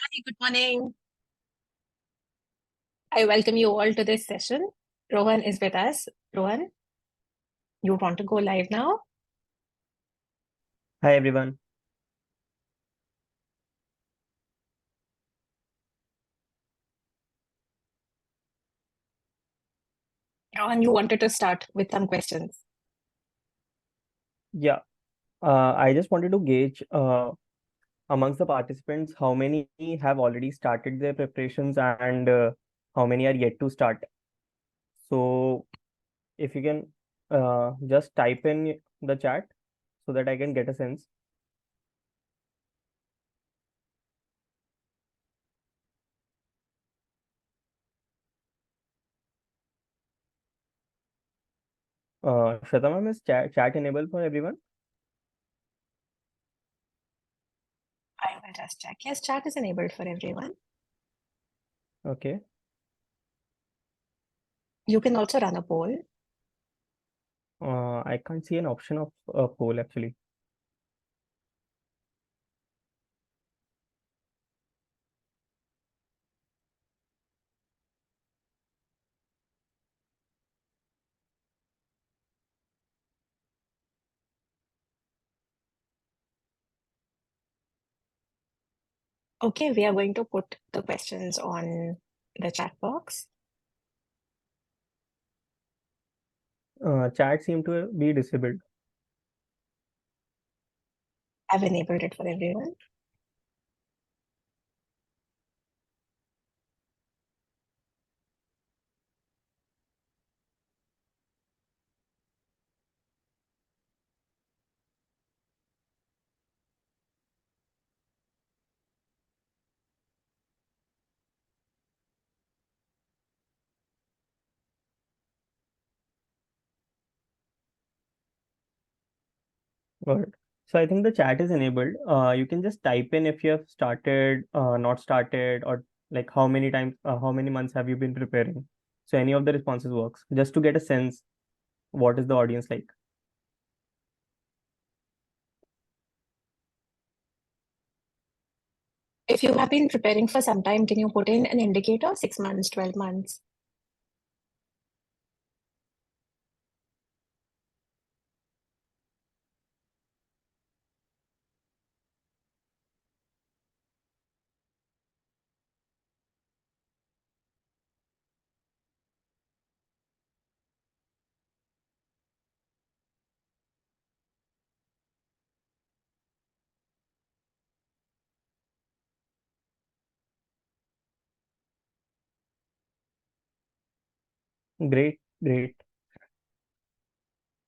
Hi, good morning. I welcome you all to this session. Rohan is with us. Rohan, you want to go live now? Hi everyone. Rohan, you wanted to start with some questions. Yeah, I just wanted to gauge amongst the participants how many have already started their preparations and how many are yet to start. So if you can just type in the chat so that I can get a sense. Shweta ma'am, is chat enabled for everyone? I will just check. Yes, chat is enabled for everyone. Okay. You can also run a poll. I can't see an option of a poll actually. Okay, we are going to put the questions on the chat box. Chat seem to be disabled. I've enabled it for everyone. Good. So I think the chat is enabled. You can just type in if you have started, not started, or like how many times, how many months have you been preparing. So any of the responses works, just to get a sense what is the audience like. If you have been preparing for some time, can you put in an indicator? 6 months, 12 months? Great, great.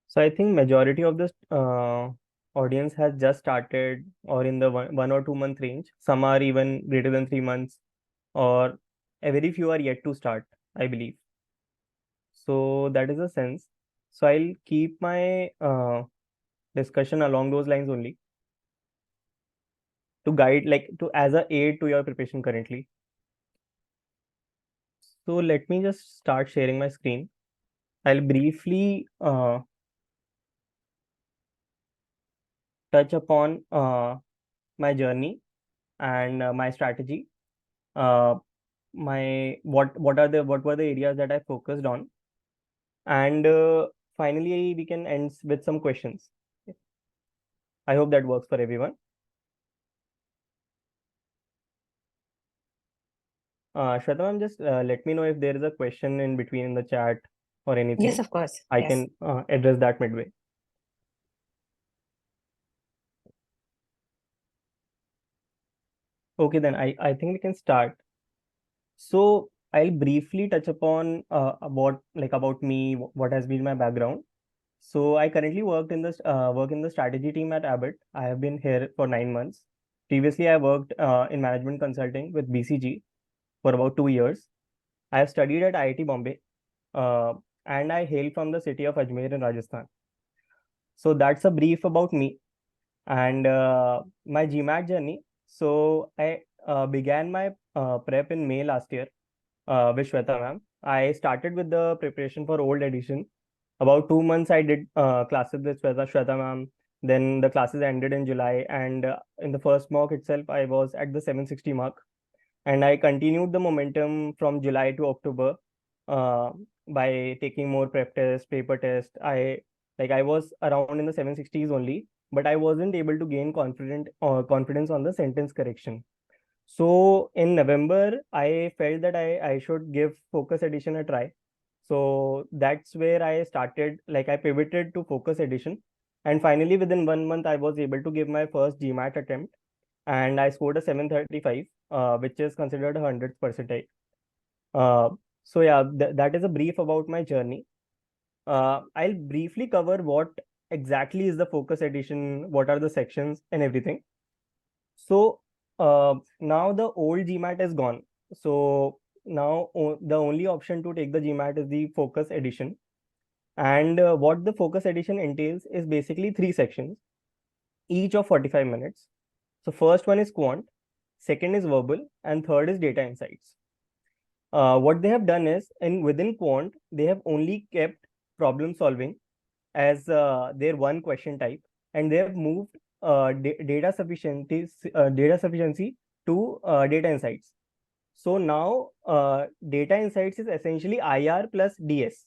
So I think majority of this audience has just started or in the 1 or 2 month range. Some are even greater than 3 months, or a very few are yet to start, I believe. So that is a sense. So I'll keep my discussion along those lines only to guide, like to as a aid to your preparation currently. So let me just start sharing my screen. I'll briefly touch upon my journey and my strategy. Uh, my what were the areas that I focused on, and finally we can end with some questions. I hope that works for everyone. Shweta ma'am, just let me know if there is a question in between in the chat or Yes, anything. of course. I Yes. can address that midway. Okay, then I think we can start. So I'll briefly touch upon about me, what has been my background. So I currently work in the strategy team at Abbott. I have been here for 9 months. Previously, I worked in management consulting with BCG for about 2 years. I have studied at IIT Bombay, uh, and I hail from the city of Ajmer in Rajasthan. So that's a brief about me and my GMAT journey. So I began my prep in May last year with Shweta ma'am. I started with the preparation for old edition. About 2 months I did classes with Shweta ma'am. Then the classes ended in July, and in the first mock itself, I was at the 760 mark. and I continued the momentum from July to October uh, by taking more prep tests, paper tests. I was around in the 760s only, but I wasn't able to gain confidence on the sentence correction. So in November, I felt that I should give Focus Edition a try. So that's where I started, like I pivoted to Focus Edition. And finally, within 1 month, I was able to give my first GMAT attempt, and I scored a 735, which is considered a 100th percentile. So yeah, that is a brief about my journey. I'll briefly cover what exactly is the Focus Edition, what are the sections and everything. So now the old GMAT is gone. So now the only option to take the GMAT is the Focus Edition. And what the Focus Edition entails is basically 3 sections, each of 45 minutes. So first one is Quant, second is Verbal, and third is Data Insights. What they have done is, within Quant, they have only kept problem solving as their one question type, and they have moved data sufficiency to Data Insights. So now Data Insights is essentially IR plus DS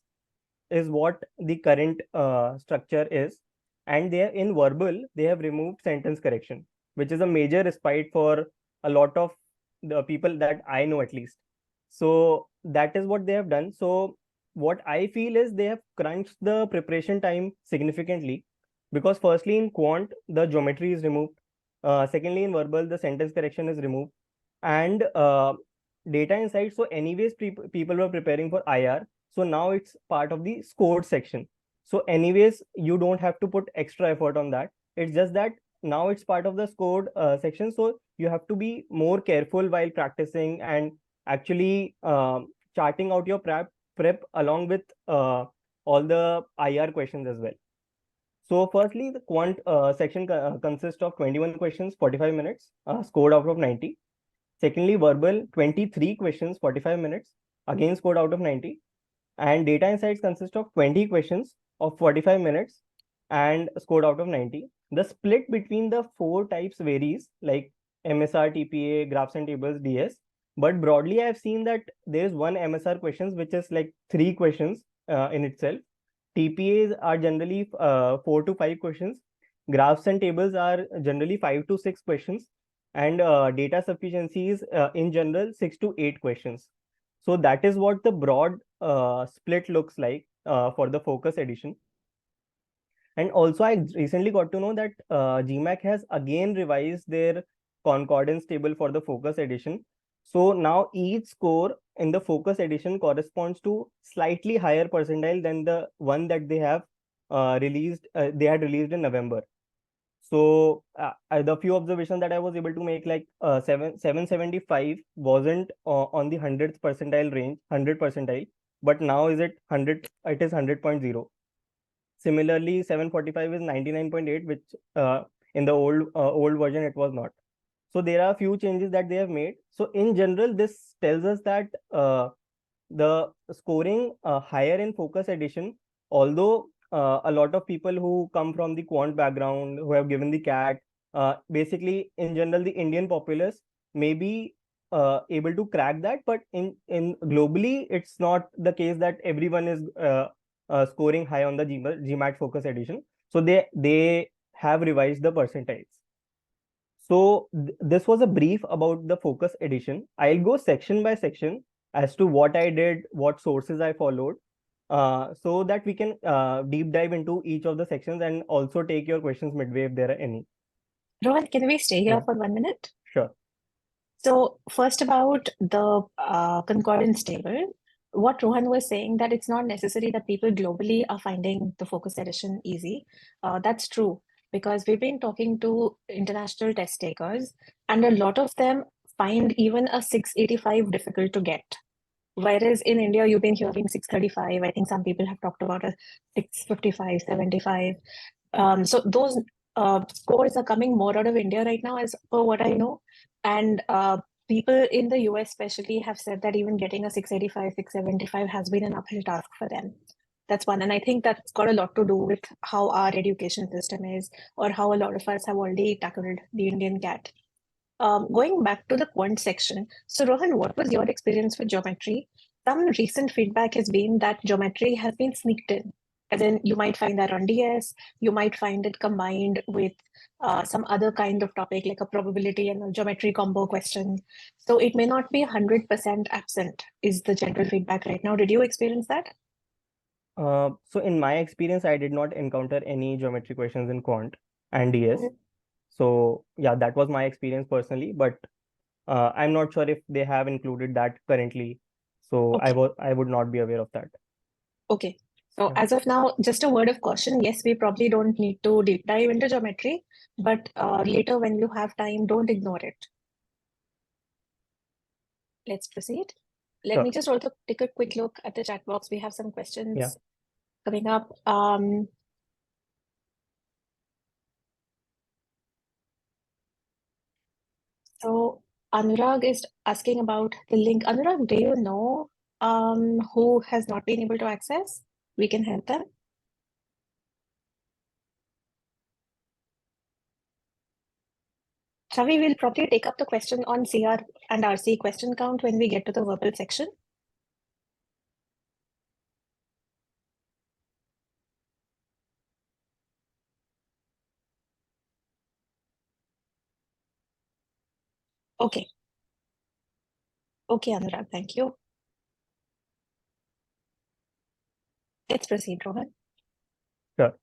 is what the current structure is. And they in Verbal, they have removed sentence correction, which is a major respite for a lot of the people that I know, at least. So that is what they have done. So what I feel is they have crunched the preparation time significantly, because firstly in Quant, the geometry is removed. Secondly, in Verbal, the sentence correction is removed. And Data Insights, so anyways, people were preparing for IR. So now it's part of the scored section. So anyways, you don't have to put extra effort on that. It's just that now it's part of the scored section. So you have to be more careful while practicing and actually charting out your prep along with all the IR questions as well. So firstly, the Quant section consists of 21 questions, 45 minutes, scored out of 90. Secondly, Verbal, 23 questions, 45 minutes, again scored out of 90. And Data Insights consist of 20 questions of 45 minutes and scored out of 90. The split between the 4 types varies, like MSR, TPA, graphs and tables, DS. But broadly, I've seen that there's one MSR questions, which is like 3 questions in itself. TPAs are generally 4 to 5 questions. Graphs and tables are generally 5 to 6 questions. And data sufficiency is in general 6 to 8 questions. So that is what the broad split looks like for the Focus Edition. And also, I recently got to know that GMAT has again revised their concordance table for the Focus Edition. So now each score in the Focus Edition corresponds to slightly higher percentile than the one that they have released. They had released in November. So the few observations that I was able to make, like 775 wasn't on the 100th percentile range, 100 percentile, but now is it 100? It is 100.0. Similarly, 745 is 99.8, which in the old version it was not. So there are a few changes that they have made. So in general, this tells us that the scoring higher in Focus Edition, although a lot of people who come from the quant background, who have given the CAT, basically in general, the Indian populace may be able to crack that, but in globally, it's not the case that everyone is scoring high on the GMAT Focus Edition. So they have revised the percentiles. So this was a brief about the Focus Edition. I'll go section by section as to what I did, what sources I followed, so that we can deep dive into each of the sections and also take your questions midway if there are any. Rohan, can we stay here Yeah. for 1 minute? Sure. So first about the concordance table, what Rohan was saying, that it's not necessary that people globally are finding the Focus Edition easy. That's true, because we've been talking to international test takers, and a lot of them find even a 685 difficult to get. Whereas in India, you've been hearing 635. I think some people have talked about a 655, 75. So those scores are coming more out of India right now, as per what I know. And people in the US especially have said that even getting a 685, 675 has been an uphill task for them. That's one. And I think that's got a lot to do with how our education system is, or how a lot of us have already tackled the Indian CAT. Going back to the quant section, so Rohan, what was your experience with geometry? Some recent feedback has been that geometry has been sneaked in. As in, you might find that on DS, you might find it combined with some other kind of topic like a probability and a geometry combo question. So it may not be 100% absent, is the general feedback right now. Did you experience that? So in my experience, I did not encounter any geometry questions in Quant and DS. Mhm. So yeah, that was my experience personally, but I'm not sure if they have included that currently. So Okay. I would not be aware of that. Okay. So Yeah, as of now, just a word of caution. Yes, we probably don't need to deep dive into geometry, but later when you have time, don't ignore it. Let's proceed. Let sure. me just also take a quick look at the chat box. We have some Yeah. questions coming up. So Anurag is asking about the link. Anurag, do you know who has not been able to access? We can help them. Chavi, we'll probably take up the question on CR and RC question count when we get to the verbal section. Okay. Okay, Anurag, thank you. Let's proceed, Rohan. Sure.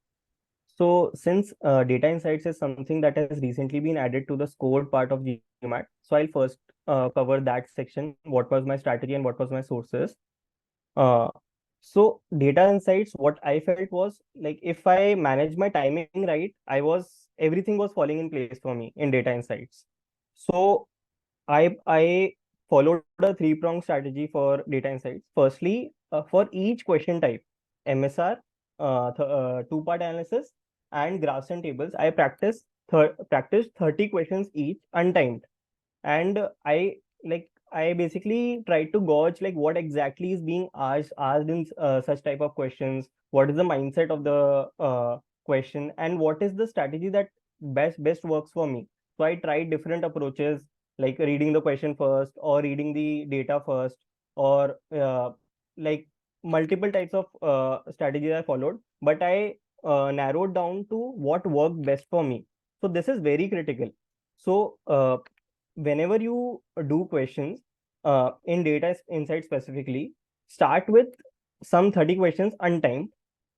So since data insights is something that has recently been added to the scored part of GMAT, so I'll first cover that section. What was my strategy and what was my sources? Uh, so data insights, what I felt was like if I manage my timing right, everything was falling in place for me in data insights. So I followed a three-pronged strategy for data insights. Firstly, for each question type, MSR, two-part analysis, and graphs and tables, I practiced 30 questions each untimed, and I basically tried to gauge like what exactly is being asked in such type of questions, what is the mindset of the question, and what is the strategy that best works for me. So I tried different approaches, like reading the question first or reading the data first, or like multiple types of strategies I followed, but I narrowed down to what worked best for me. So this is very critical. So whenever you do questions in data insight specifically, start with some 30 questions untimed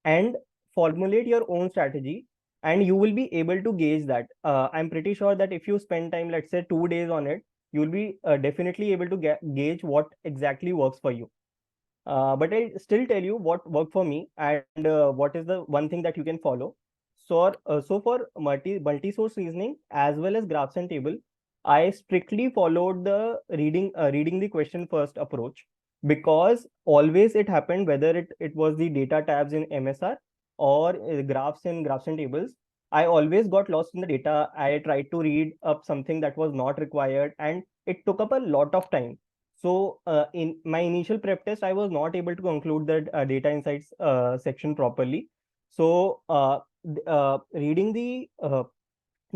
and formulate your own strategy, and you will be able to gauge that. I'm pretty sure that if you spend time, let's say 2 days on it, you will be definitely able to gauge what exactly works for you. But I'll still tell you what worked for me, and what is the one thing that you can follow. So for multi-source reasoning as well as graphs and table, I strictly followed the reading the question first approach, because always it happened, whether it was the data tabs in MSR or graphs and tables, I always got lost in the data. I tried to read up something that was not required, and it took up a lot of time. So in my initial prep test, I was not able to conclude the data insights section properly. So reading the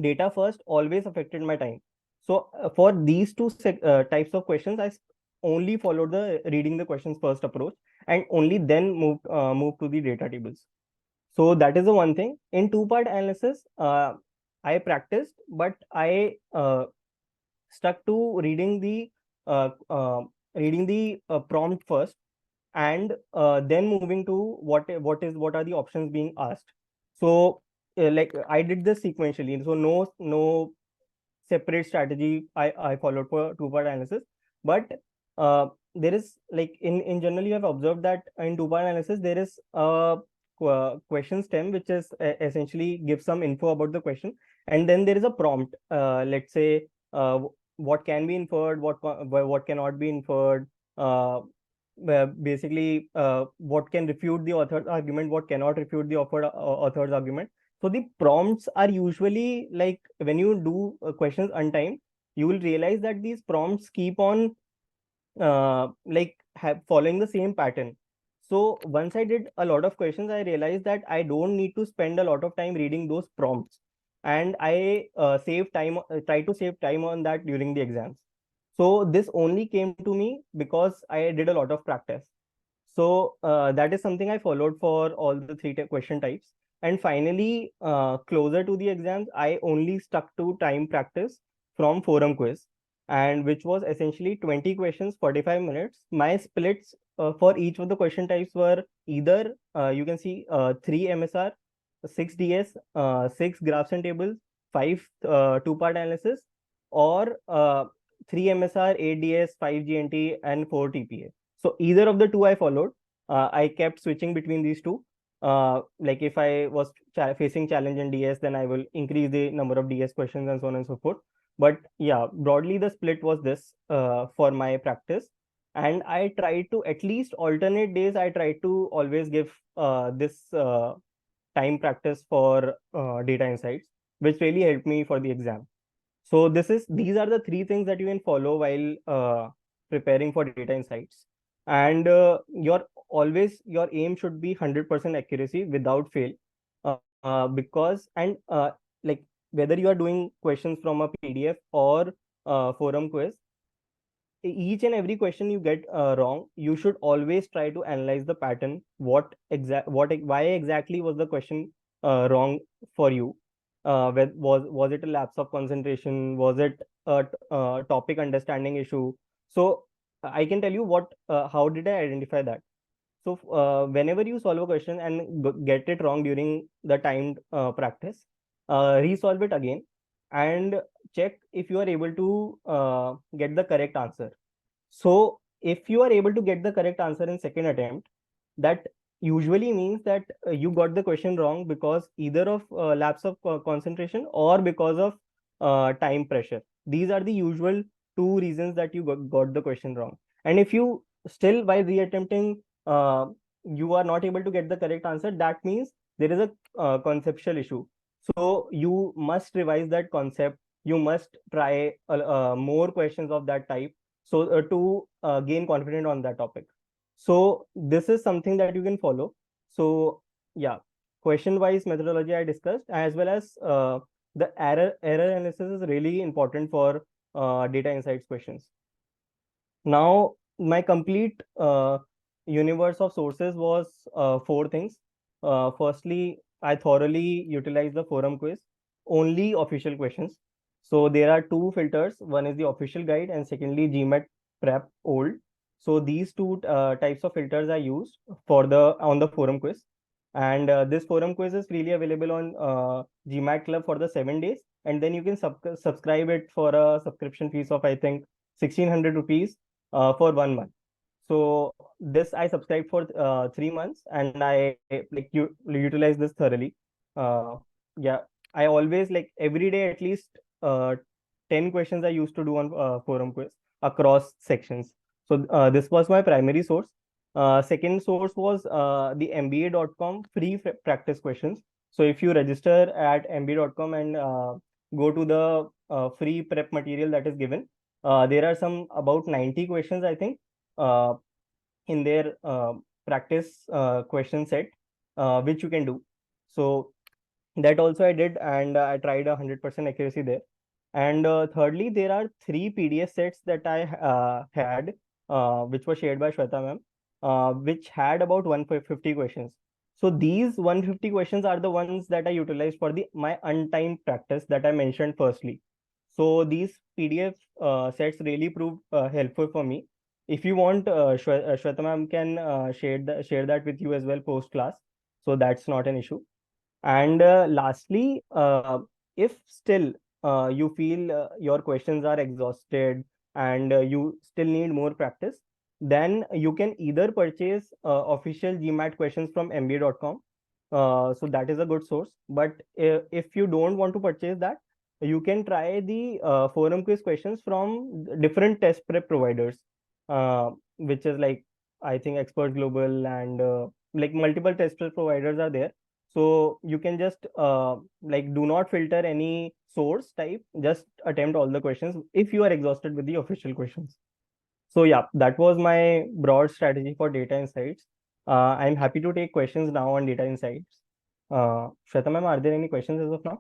data first always affected my time. So for these two types of questions, only followed the reading the questions first approach, and only then moved to the data tables. So that is the one thing. In two-part analysis, I practiced, but I stuck to uh, uh, reading the prompt first, and then moving to what are the options being asked. So like I did this sequentially, so no separate strategy I followed for two-part analysis. But there is, like, in general, you have observed that in two-part analysis there is a question stem, which is essentially gives some info about the question, and then there is a prompt, let's say what can be inferred, what cannot be inferred, where basically what can refute the author's argument, what cannot refute the author's argument. So the prompts are usually, like, when you do questions untimed, you will realize that these prompts keep on following the same pattern. So once I did a lot of questions, I realized that I don't need to spend a lot of time reading those prompts. and I try to save time on that during the exams. So this only came to me because I did a lot of practice. So that is something I followed for all the three question types. And finally, closer to the exams, I only stuck to time practice from forum quiz, and which was essentially 20 questions, 45 minutes. My splits for each of the question types were either you can see 3 MSR, 6 DS, 6 graphs and tables, 5 two-part analysis, or 3 MSR, 8 DS, 5 GNT, and 4 TPA. So either of the two I followed. I kept switching between these two. Like if I was facing challenge in DS, then I will increase the number of DS questions and so on and so forth. But yeah, broadly the split was this for my practice. And I try to at least alternate days. I try to always give this time practice for data insights, which really helped me for the exam. So these are the three things that you can follow while preparing for data insights. And your aim should be 100% accuracy without fail. Because and like whether you are doing questions from a PDF or forum quiz, each and every question you get wrong, you should always try to analyze the pattern. Why exactly was the question wrong for you? Was it a lapse of concentration? Was it a topic understanding issue? So I can tell you how did I identify that? So whenever you solve a question and get it wrong during the timed practice, resolve it again and check if you are able to get the correct answer. So if you are able to get the correct answer in second attempt, that usually means that you got the question wrong because either of lapse of concentration or because of time pressure. These are the usual two reasons that you got the question wrong. And if you still while reattempting you are not able to get the correct answer, that means there is a conceptual issue. So you must revise that concept. You must try more questions of that type, so to gain confidence on that topic. So this is something that you can follow. So yeah, question wise methodology I discussed, as well as the error analysis is really important for data insights questions. Now my complete universe of sources was four things. Firstly, I thoroughly utilized the forum quiz, only official questions. So there are two filters. One is the official guide, and secondly GMAT prep old. So these two types of filters I used for on the forum quiz. And this forum quiz is freely available on GMAT Club for the 7 days, and then you can subscribe it for a subscription fees of I think 1600 rupees for 1 month. So this I subscribed for 3 months, and I like utilize this thoroughly. Yeah, I always like every day at least 10 questions I used to do on forum quiz across sections. So this was my primary source. Second source was the mba.com free practice questions. So if you register at mba.com and go to the free prep material that is given, there are some about 90 questions, I think, in their practice question set, which you can do. So that also I did, and I tried 100% accuracy there. And thirdly, there are 3 PDF sets that I had, which was shared by Shweta ma'am, which had about 150 questions. So these 150 questions are the ones that I utilized for my untimed practice that I mentioned firstly. So these PDF sets really proved helpful for me. If you want, Shweta ma'am can share that with you as well post class. So that's not an issue. And lastly, if still you feel your questions are exhausted and you still need more practice, then you can either purchase official GMAT questions from mba.com. So that is a good source. But if you don't want to purchase that, you can try the forum quiz questions from different test prep providers, which is like I think Expert Global and like multiple test prep providers are there. So you can just like do not filter any source type, just attempt all the questions if you are exhausted with the official questions. So yeah, that was my broad strategy for data insights. I'm happy to take questions now on data insights. Shweta ma'am, are there any questions as of now?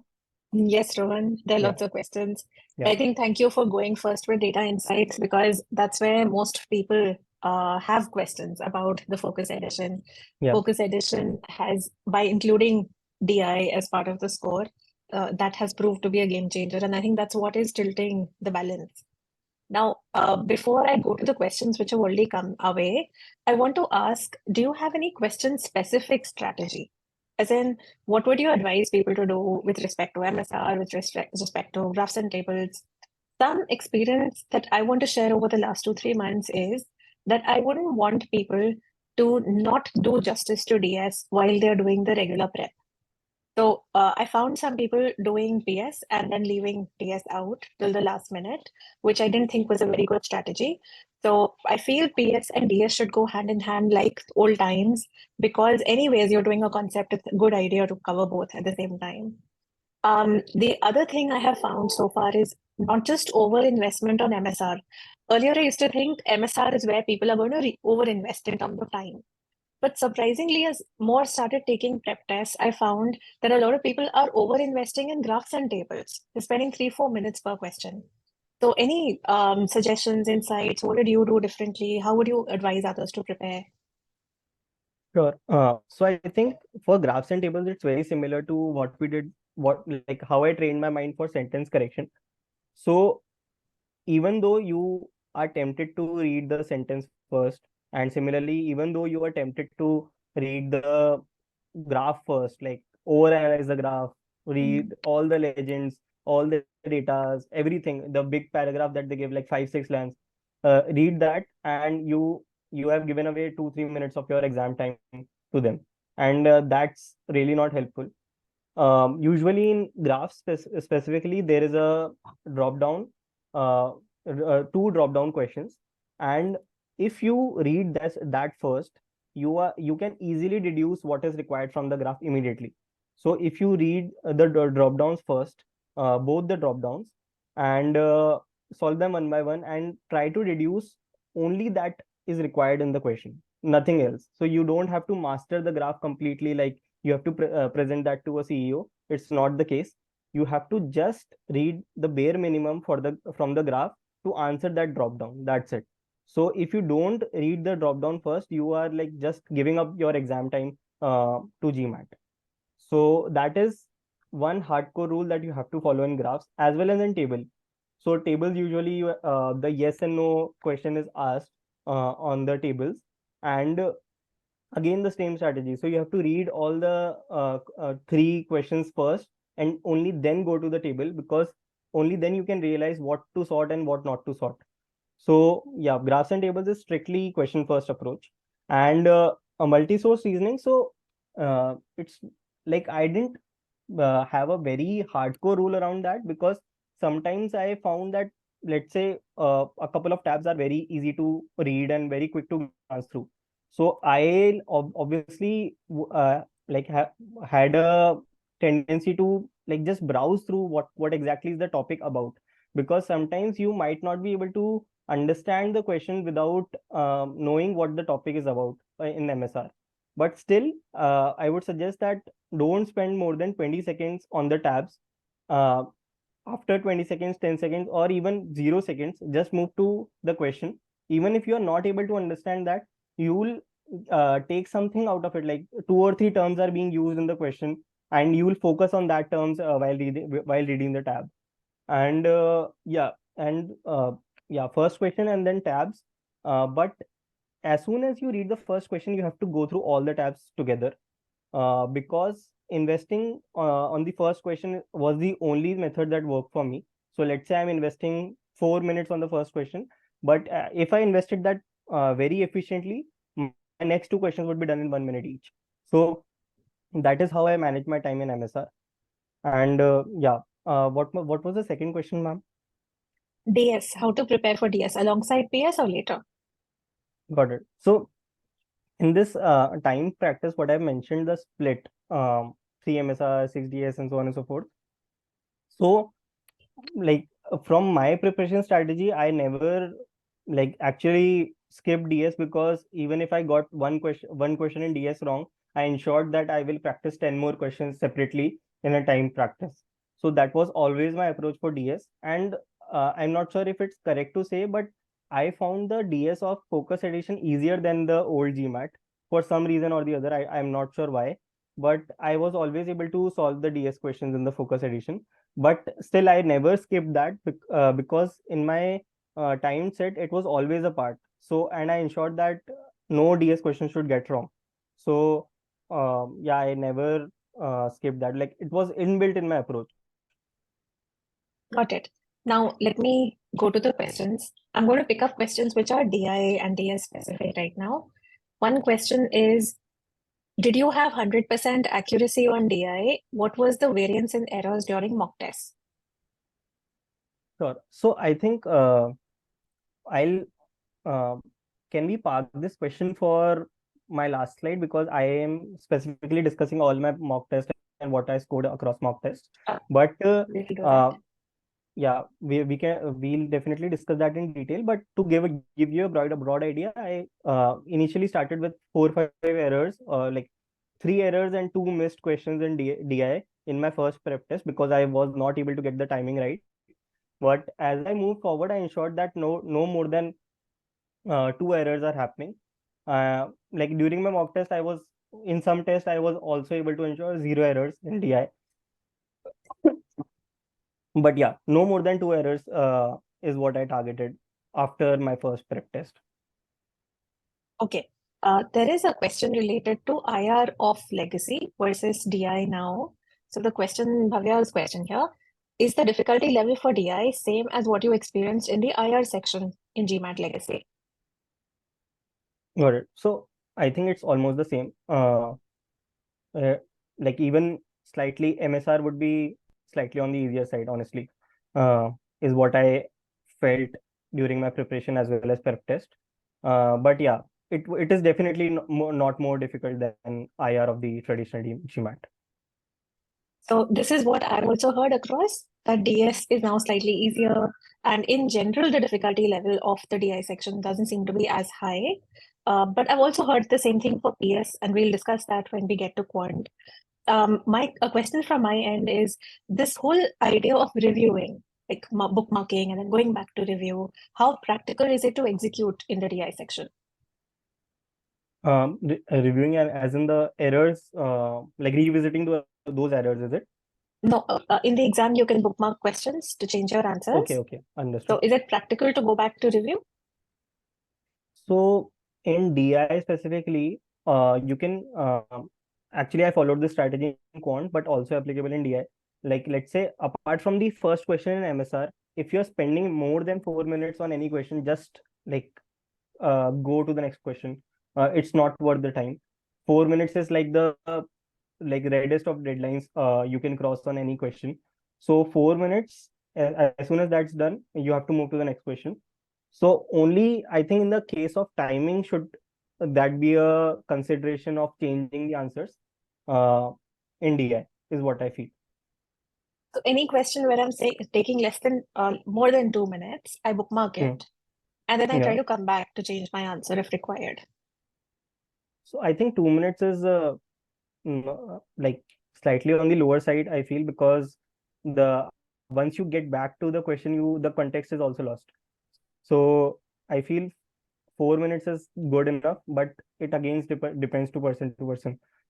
Yes, Rohan, there are Yeah, lots of questions. yeah, I think thank you for going first with data insights because that's where most people have questions about the Focus Edition. yeah. Focus Edition has, by including DI as part of the score, that has proved to be a game changer. And I think that's what is tilting the balance. Now, before I go to the questions which have already come away, I want to ask, do you have any question-specific strategy? As in, what would you advise people to do with respect to MSR, with respect to graphs and tables? Some experience that I want to share over the last 2, 3 months is that I wouldn't want people to not do justice to DS while they're doing the regular prep. So I found some people doing PS and then leaving PS out till the last minute, which I didn't think was a very good strategy. So I feel PS and DS should go hand in hand like old times because anyways, you're doing a concept, it's a good idea to cover both at the same time. The other thing I have found so far is not just over investment on MSR. Earlier, I used to think MSR is where people are going to over invest in terms of time. But surprisingly, as more started taking prep tests, I found that a lot of people are over investing in graphs and tables. They're spending 3, 4 minutes per question. So, any suggestions, insights? What did you do differently? How would you advise others to prepare? Sure. So I think for graphs and tables, it's very similar to what we did, what like how I trained my mind for sentence correction. So even though you are tempted to read the sentence first, and similarly, even though you are tempted to read the graph first, like overanalyze the graph, read all the legends, all the datas, everything, the big paragraph that they give, like 5, 6 lines, read that, and you have given away 2, 3 minutes of your exam time to them, and that's really not helpful. Usually in graphs specifically, there is a drop down, uh, two drop down questions, and if you read that first, you can easily deduce what is required from the graph immediately. So if you read the drop downs first, both the drop downs, and solve them one by one, and try to deduce only that is required in the question, nothing else. So you don't have to master the graph completely, like you have to present that to a CEO. It's not the case. You have to just read the bare minimum for the from the graph to answer that drop down. That's it. So if you don't read the drop down first, you are like just giving up your exam time to GMAT. So that is one hardcore rule that you have to follow in graphs as well as in table. So tables usually the yes and no question is asked on the tables, and again the same strategy. So you have to read all the three questions first and only then go to the table, because only then you can realize what to sort and what not to sort. So yeah, graphs and tables is strictly question first approach, and a multi-source reasoning. So it's like I didn't have a very hardcore rule around that, because sometimes I found that, let's say, a couple of tabs are very easy to read and very quick to glance through. So I obviously like had a tendency to like just browse through what exactly is the topic about, because sometimes you might not be able to understand the question without knowing what the topic is about in MSR. But still, I would suggest that don't spend more than 20 seconds on the tabs. Uh, After 20 seconds, 10 seconds, or even 0 seconds, just move to the question. Even if you are not able to understand that, you will take something out of it, like 2 or 3 terms are being used in the question, and you will focus on that terms while reading the tab. And yeah, first question and then tabs. But as soon as you read the first question, you have to go through all the tabs together, because investing on the first question was the only method that worked for me. So let's say I'm investing 4 minutes on the first question, but if I invested that very efficiently, my next two questions would be done in 1 minute each. So that is how I manage my time in MSR. And yeah, what was the second question, ma'am? DS, how to prepare for DS alongside PS or later? Got it. So in this time practice, what I've mentioned, the split, 3 MSR, 6 DS, and so on and so forth. So like from my preparation strategy, I never like actually skipped DS, because even if I got one question in DS wrong, I ensured that I will practice 10 more questions separately in a time practice. So that was always my approach for DS. And I'm not sure if it's correct to say, but I found the DS of Focus Edition easier than the old GMAT for some reason or the other. I'm not sure why, but I was always able to solve the DS questions in the Focus Edition. But still, I never skipped that because in my time set, it was always a part. So, and I ensured that no DS question should get wrong. So, yeah, I never skipped that. Like it was inbuilt in my approach. Got it. Now, let me go to the questions. I'm going to pick up questions which are DI and DS specific right now. One question is, did you have 100% accuracy on DI? What was the variance in errors during mock tests? Sure. So I think I'll uh, can we park this question for my last slide because I am specifically discussing all my mock tests and what I scored across mock tests. But We'll do that. uh, yeah, we'll definitely discuss that in detail. But to give you a broad idea, I initially started with 4-5 errors, like 3 errors and 2 missed questions in DI in my first prep test because I was not able to get the timing right. But as I moved forward, I ensured that no more than 2 errors are happening. Like during my mock test, I was in some tests I was also able to ensure 0 errors in DI. But yeah, no more than 2 errors is what I targeted after my first prep test. Okay. There is a question related to IR of legacy versus DI now. So the question, Bhavya's question here, is the difficulty level for DI same as what you experienced in the IR section in GMAT legacy? Got it. So I think it's almost the same. Uh, like even slightly MSR would be slightly on the easier side, honestly, is what I felt during my preparation as well as prep test. But yeah, it is definitely not more difficult than IR of the traditional GMAT. So this is what I've also heard across, that DS is now slightly easier. And in general, the difficulty level of the DI section doesn't seem to be as high. But I've also heard the same thing for PS, and we'll discuss that when we get to Quant. A question from my end is this whole idea of reviewing, like bookmarking and then going back to review, how practical is it to execute in the DI section? Reviewing as in the errors, like revisiting those errors, is it? No, in the exam, you can bookmark questions to change your answers. Okay, understood. So is it practical to go back to review? So in DI specifically, you can actually I followed this strategy in Quant, but also applicable in DI. Like let's say apart from the first question in MSR, if you're spending more than 4 minutes on any question, just like go to the next question. It's not worth the time. 4 minutes is like the like reddest of deadlines you can cross on any question. So 4 minutes, as soon as that's done, you have to move to the next question. So only I think in the case of timing should that be a consideration of changing the answers in DI is what I feel. So any question where I'm saying taking less than more than 2 minutes, I bookmark it, and then I try to come back to change my answer if required. So I think 2 minutes is like slightly on the lower side, I feel, because the once you get back to the question, the context is also lost. So I feel 4 minutes is good enough, but it again depends to person.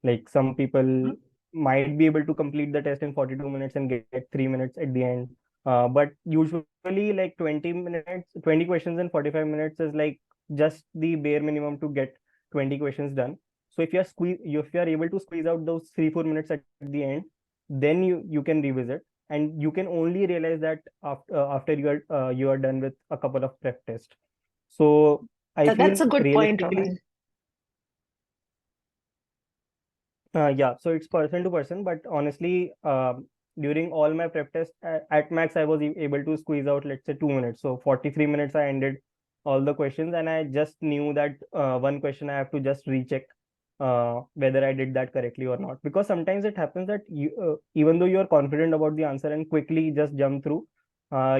Like some people might be able to complete the test in 42 minutes and get 3 minutes at the end. But usually like 20 minutes, 20 questions in 45 minutes is like just the bare minimum to get 20 questions done. So if you're able to squeeze out those 3-4 minutes at the end, then you can revisit, and you can only realize that after you are done with a couple of prep tests. So I feel that's a good point, Rohan. Yeah, so it's person to person, but honestly, during all my prep tests, at max, I was able to squeeze out, let's say, 2 minutes. So 43 minutes, I ended all the questions, and I just knew that one question I have to just recheck whether I did that correctly or not. Because sometimes it happens that even though you're confident about the answer and quickly just jump through,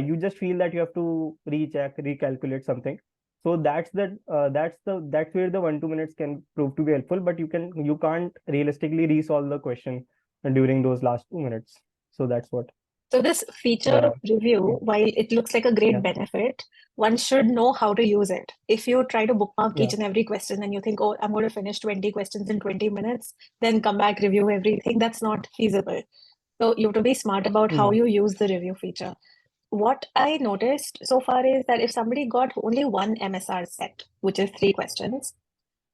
you just feel that you have to recheck, recalculate something. So that's where the 1-2 minutes can prove to be helpful, but you can't realistically resolve the question during those last 2 minutes. So that's what. So this feature Uh, review, yeah, while it looks like a great yeah, benefit, one should know how to use it. If you try to bookmark each yeah, and every question and you think, oh, I'm going to finish 20 questions in 20 minutes, then come back, review everything, that's not feasible. So you have to be smart about how yeah, you use the review feature. What I noticed so far is that if somebody got only one MSR set, which is 3 questions,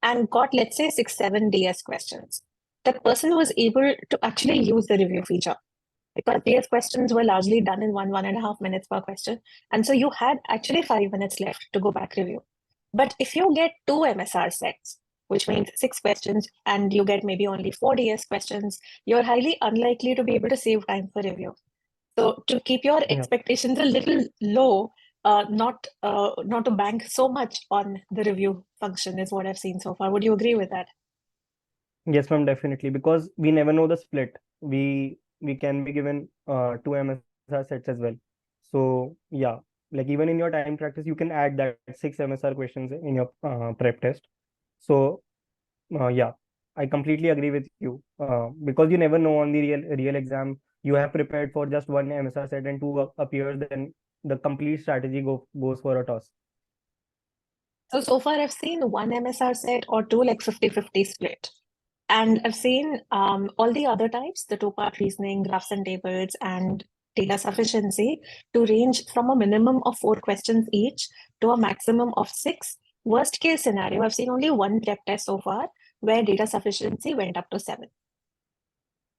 and got, let's say, 6, 7 DS questions, that person was able to actually use the review feature because DS questions were largely done in 1.5 minutes per question. And so you had actually 5 minutes left to go back review. But if you get 2 MSR sets, which means 6 questions, and you get maybe only 4 DS questions, you're highly unlikely to be able to save time for review. So to keep your yeah. expectations a little low, not to bank so much on the review function is what I've seen so far. Would you agree with that? Yes, ma'am, definitely. Because we never know the split. We can be given two MSR sets as well. So yeah, like even in your time practice, you can add that six MSR questions in your prep test. So yeah, I completely agree with you. Because you never know on the real exam, you have prepared for just one MSR set and two appears, then the complete strategy goes for a toss. So far I've seen one MSR set or two, like 50-50 split. And I've seen all the other types, the two-part reasoning, graphs and tables, and data sufficiency, to range from a minimum of 4 questions each to a maximum of 6. Worst case scenario, I've seen only one prep test so far where data sufficiency went up to 7.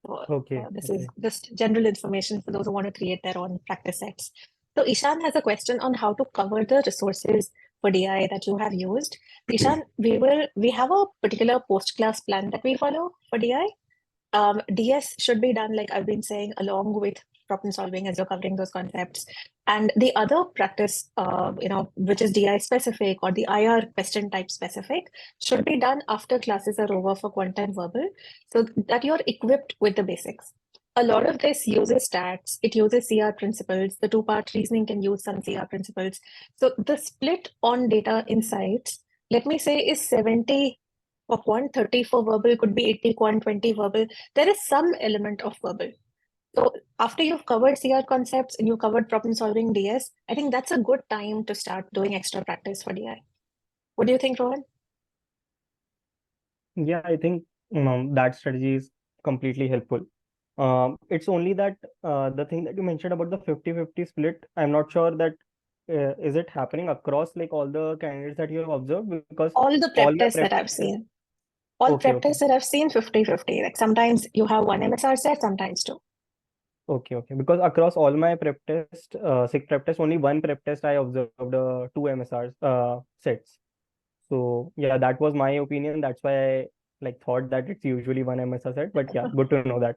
So Okay, this is okay. just general information for those who want to create their own practice sets. So Ishan has a question on how to cover the resources for DI that you have used. Ishan, we have a particular post-class plan that we follow for DI. DS should be done, like I've been saying, along with problem solving as you're covering those concepts. And the other practice, which is DI specific or the IR question type specific, should be done after classes are over for quant and verbal, so that you're equipped with the basics. A lot of this uses stats, it uses CR principles, the two-part reasoning can use some CR principles. So the split on data insights, let me say, is 70 for quant, 30 for verbal, could be 80 quant, 20 verbal. There is some element of verbal. So after you've covered CR concepts and you covered problem solving DS, I think that's a good time to start doing extra practice for DI. What do you think, Rohan? Yeah, I think that strategy is completely helpful. It's only that the thing that you mentioned about the 50-50 split, I'm not sure that is it happening across like all the candidates that you have observed, because All the all prep my tests prep that I've tests. seen, all Okay, prep okay, tests that I've seen, 50-50. Like sometimes you have one MSR set, sometimes two. okay, okay. Because across all my prep test, six prep tests, only one prep test I observed two MSR sets. So yeah, that was my opinion. That's why I like thought that it's usually one MSR set. But yeah, good to know that.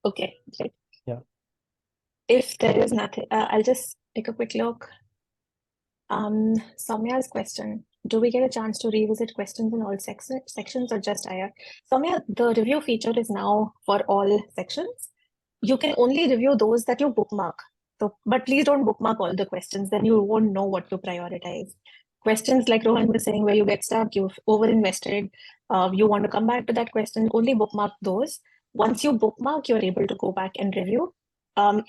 Okay, great. Yeah. If there is nothing, I'll just take a quick look. Soumya's question. Do we get a chance to revisit questions in all sections or just IR? Soumya, the review feature is now for all sections. You can only review those that you bookmark. So, but please don't bookmark all the questions, then you won't know what to prioritize. Questions like Rohan was saying, where you get stuck, you've overinvested, you want to come back to that question, only bookmark those. Once you bookmark, you're able to go back and review,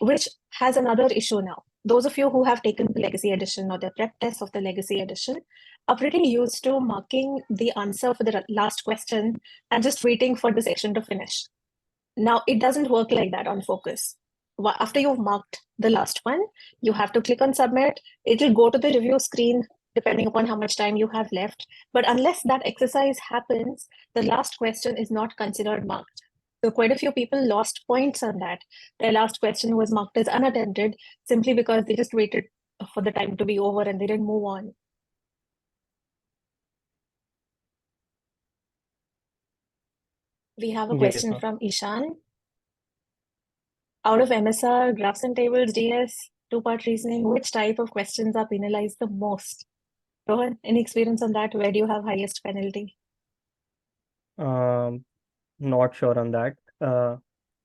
which has another issue now. Those of you who have taken the legacy edition or the prep test of the legacy edition are pretty used to marking the answer for the last question and just waiting for the section to finish. Now, it doesn't work like that on Focus. After you've marked the last one, you have to click on submit. It'll go to the review screen depending upon how much time you have left. But unless that exercise happens, the last question is not considered marked. So quite a few people lost points on that. Their last question was marked as unattended simply because they just waited for the time to be over and they didn't move on. We have a Yes, question ma'am. from Ishan. Out of MSR, graphs and tables, DS, two-part reasoning, which type of questions are penalized the most? Rohan, any experience on that? Where do you have highest penalty? Um, Not sure on that.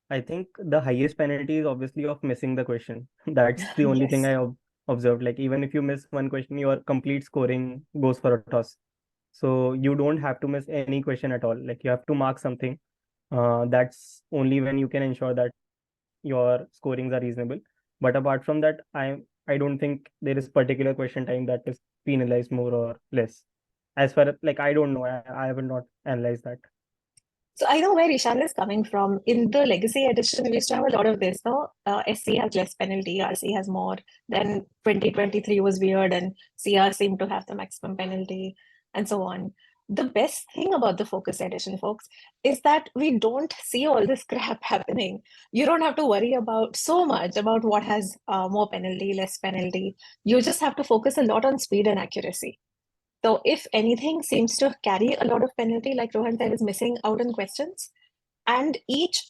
I think the highest penalty is obviously of missing the question. That's the only thing Yes. I observed. Like even if you miss one question, your complete scoring goes for a toss. So you don't have to miss any question at all. Like you have to mark something. That's only when you can ensure that your scorings are reasonable. But apart from that, I don't think there is particular question time that is penalized more or less. As far as like I don't know, I have not analyzed that. So I know where Ishan is coming from. In the legacy edition, we used to have a lot of this. No, SC has less penalty, RC has more. Then 2023 was weird, and CR seemed to have the maximum penalty, and so on. The best thing about the Focus edition, folks, is that we don't see all this crap happening. You don't have to worry about so much about what has more penalty, less penalty. You just have to focus a lot on speed and accuracy. So if anything seems to carry a lot of penalty, like Rohan said, is missing out on questions, and each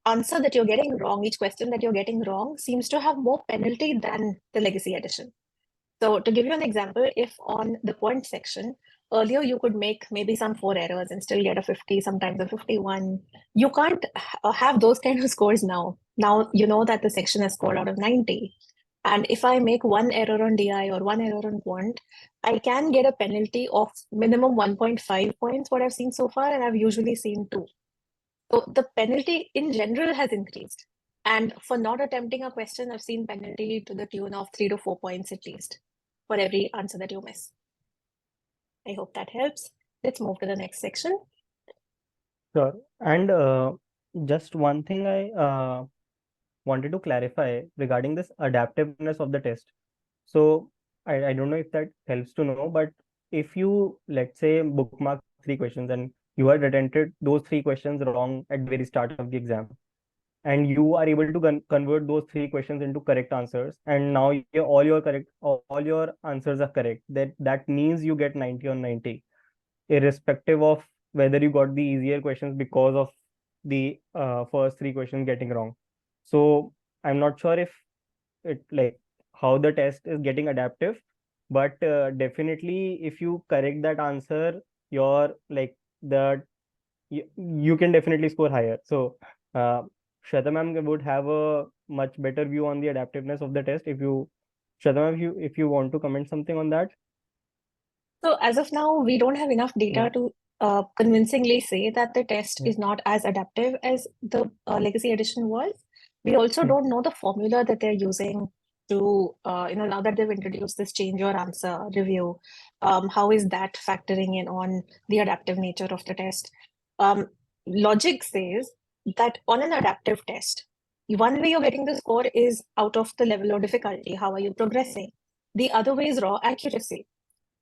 answer that you're getting wrong, each question that you're getting wrong seems to have more penalty than the legacy edition. So to give you an example, if on the Quant section, earlier you could make maybe some 4 errors and still get a 50, sometimes a 51. You can't have those kind of scores now. Now you know that the section has scored out of 90. And if I make 1 error on DI or 1 error on Quant, I can get a penalty of minimum 1.5 points, what I've seen so far, and I've usually seen 2. So the penalty in general has increased. And for not attempting a question, I've seen penalty to the tune of 3 to 4 points at least for every answer that you miss. I hope that helps. Let's move to the next section. Sure. And just one thing I wanted to clarify regarding this adaptiveness of the test. So I don't know if that helps to know, but if you, let's say, bookmark 3 questions and you had attempted those 3 questions wrong at the very start of the exam, and you are able to convert those 3 questions into correct answers, and now all your answers are correct, that means you get 90 on 90, irrespective of whether you got the easier questions because of the first 3 questions getting wrong. So I'm not sure if it like how the test is getting adaptive, but definitely if you correct that answer, your like the you can definitely score higher. So Shweta ma'am would have a much better view on the adaptiveness of the test. If you, Shweta ma'am, if you want to comment something on that. So as of now, we don't have enough data to convincingly say that the test is not as adaptive as the legacy edition was. We also don't know the formula that they're using to, now that they've introduced this change your answer review, how is that factoring in on the adaptive nature of the test? Logic says that on an adaptive test, one way you're getting the score is out of the level of difficulty. How are you progressing? The other way is raw accuracy.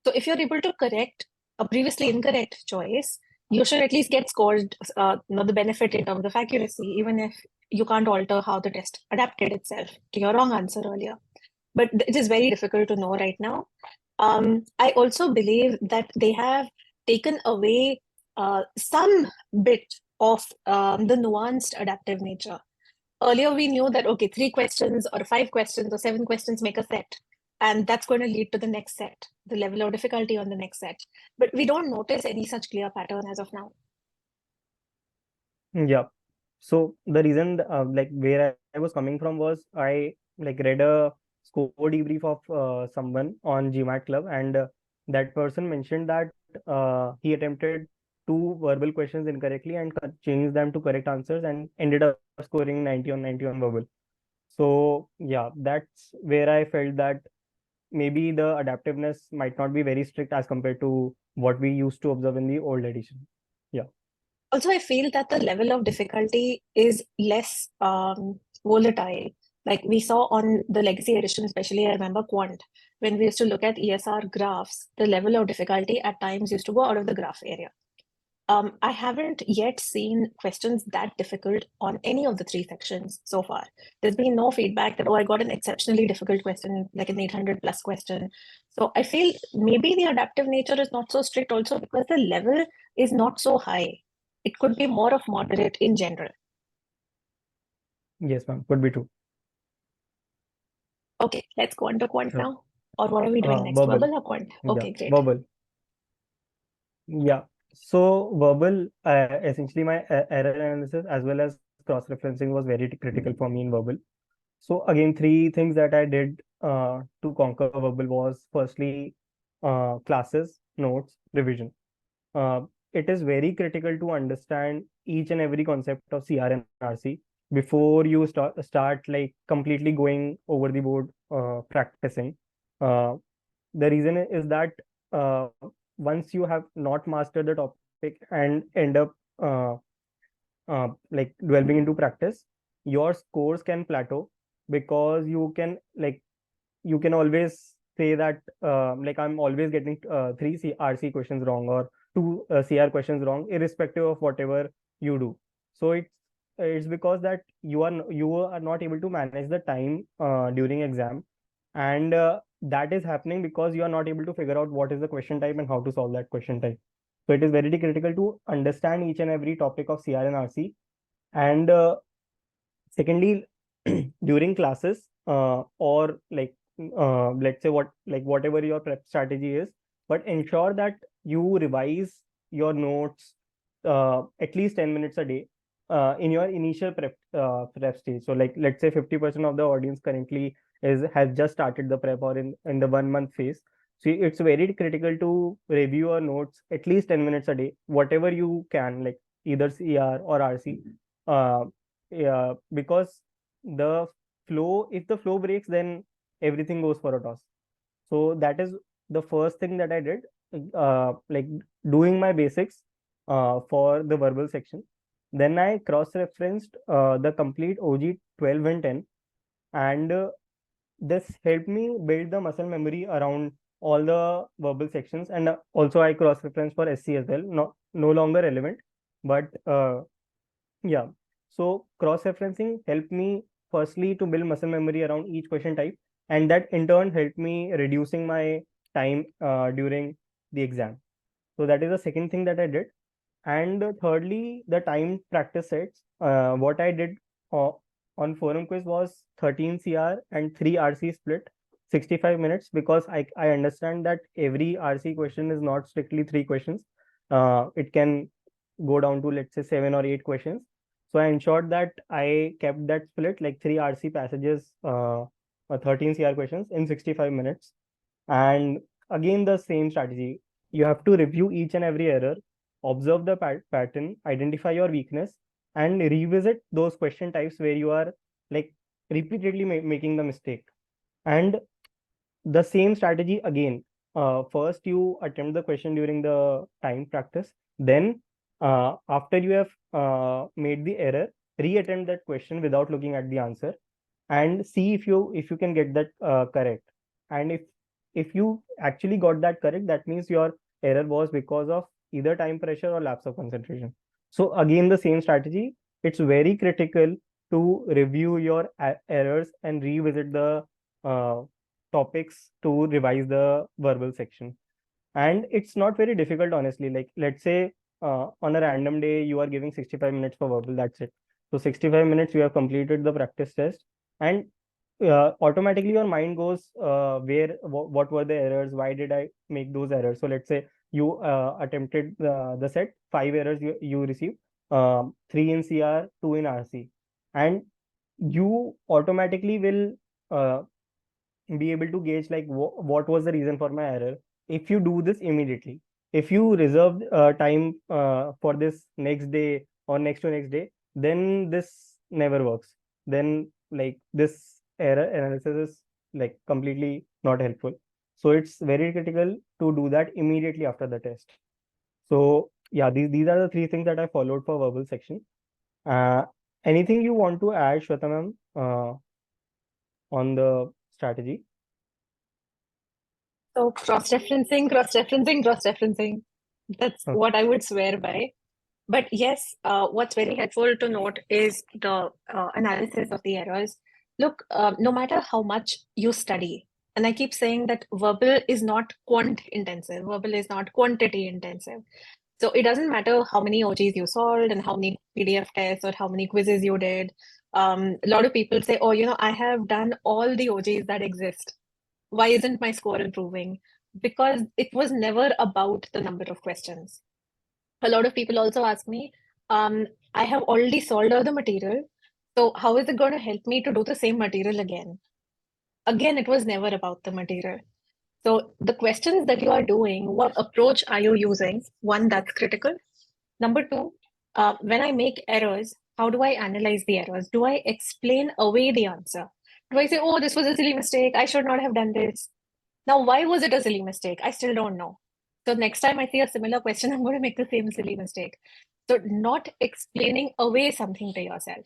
So if you're able to correct a previously incorrect choice, you should at least get scored the benefit in terms of accuracy, even if you can't alter how the test adapted itself to your wrong answer earlier. But it is very difficult to know right now. I also believe that they have taken away some bit of the nuanced adaptive nature. Earlier, we knew that, okay, 3 questions or 5 questions or 7 questions make a set, and that's going to lead to the next set, the level of difficulty on the next set. But we don't notice any such clear pattern as of now. Yeah. So the reason, like where I was coming from was I like read a score debrief of someone on GMAT Club, and that person mentioned that he attempted 2 verbal questions incorrectly and changed them to correct answers and ended up scoring 90 on 90 on verbal. So yeah, that's where I felt that maybe the adaptiveness might not be very strict as compared to what we used to observe in the old edition. Yeah. Also, I feel that the level of difficulty is less volatile. Like we saw on the legacy edition, especially, I remember Quant, when we used to look at ESR graphs, the level of difficulty at times used to go out of the graph area. I haven't yet seen questions that difficult on any of the 3 sections so far. There's been no feedback that, oh, I got an exceptionally difficult question, like an 800 plus question. So I feel maybe the adaptive nature is not so strict also because the level is not so high. It could be more of moderate in general. Yes, ma'am. Could be true. Okay, let's go on to Quant Sure. now. Or what are we doing next? Verbal. Verbal or Quant? Okay, Yeah, great. verbal. Yeah. So verbal, essentially my error analysis as well as cross-referencing was very critical for me in verbal. So again, 3 things that I did to conquer verbal was firstly, classes, notes, revision. It is very critical to understand each and every concept of CR and RC before you start like completely going over the board practicing. The reason is that uh, once you have not mastered the topic and end up like delving into practice, your scores can plateau, because you can always say that like I'm always getting three RC questions wrong, or two CR questions wrong, irrespective of whatever you do. So it's because that you are not able to manage the time during exam, and that is happening because you are not able to figure out what is the question type and how to solve that question type. So it is very critical to understand each and every topic of CR and RC. And secondly, during classes, or like let's say whatever your prep strategy is, but ensure that you revise your notes at least 10 minutes a day in your initial prep stage. So like let's say 50% of the audience currently has just started the prep, or in the 1 month phase. So it's very critical to review your notes at least 10 minutes a day, whatever you can, like either CR or RC. Yeah, because the if the flow breaks, then everything goes for a toss. So that is the first thing that I did, like doing my basics for the verbal section. Then I cross-referenced the complete OG 12 and 10, and this helped me build the muscle memory around all the verbal sections. And also I cross-referenced for SC as well, no longer relevant, but yeah. So cross-referencing helped me firstly to build muscle memory around each question type, and that in turn helped me reducing my time during the exam. So that is the second thing that I did. And thirdly, the time practice sets. What I did on forum quiz was 13 CR and 3 RC split, 65 minutes, because I understand that every RC question is not strictly 3 questions. It can go down to, let's say, 7 or 8 questions. So I ensured that I kept that split, like 3 RC passages, 13 CR questions in 65 minutes. And again, the same strategy. You have to review each and every error, observe the pattern, identify your weakness, and revisit those question types where you are like repeatedly making the mistake. And the same strategy again. First, you attempt the question during the time practice. Then, after you have made the error, re-attempt that question without looking at the answer, and see if you can get that correct. And if you actually got that correct, that means your error was because of either time pressure or lapse of concentration. So again, the same strategy. It's very critical to review your errors and revisit the uh, topics to revise the verbal section. And it's not very difficult, honestly. Like let's say on a random day you are giving 65 minutes for verbal, that's it. So 65 minutes you have completed the practice test, and automatically your mind goes what were the errors, why did I make those errors. So let's say you attempted the set, 5 errors you received, 3 in CR, 2 in RC, and you automatically will be able to gauge like what was the reason for my error if you do this immediately. If you reserve time for this next day or next to next day, then this never works. Then like this error analysis is like completely not helpful. So it's very critical to do that immediately after the test. So yeah, these are the 3 things that I followed for verbal section. uh, Anything you want to add, Shweta ma'am, on the strategy? So cross-referencing, cross-referencing, cross-referencing. That's Okay. what I would swear by. But yes, what's very helpful to note is the analysis of the errors. Look, no matter how much you study, and I keep saying that verbal is not quant intensive, verbal is not quantity intensive. So it doesn't matter how many OGs you solved and how many PDF tests or how many quizzes you did. A lot of people say, oh, I have done all the OGs that exist. Why isn't my score improving? Because it was never about the number of questions. A lot of people also ask me, I have already solved all the material, so how is it going to help me to do the same material again? Again, it was never about the material. So the questions that you are doing, what approach are you using? One, that's critical. Number two, when I make errors, How do I analyze the errors? Do I explain away the answer? Do I say, oh, this was a silly mistake, I should not have done this? Now, why was it a silly mistake? I still don't know. So next time I see a similar question, I'm going to make the same silly mistake. So not explaining away something to yourself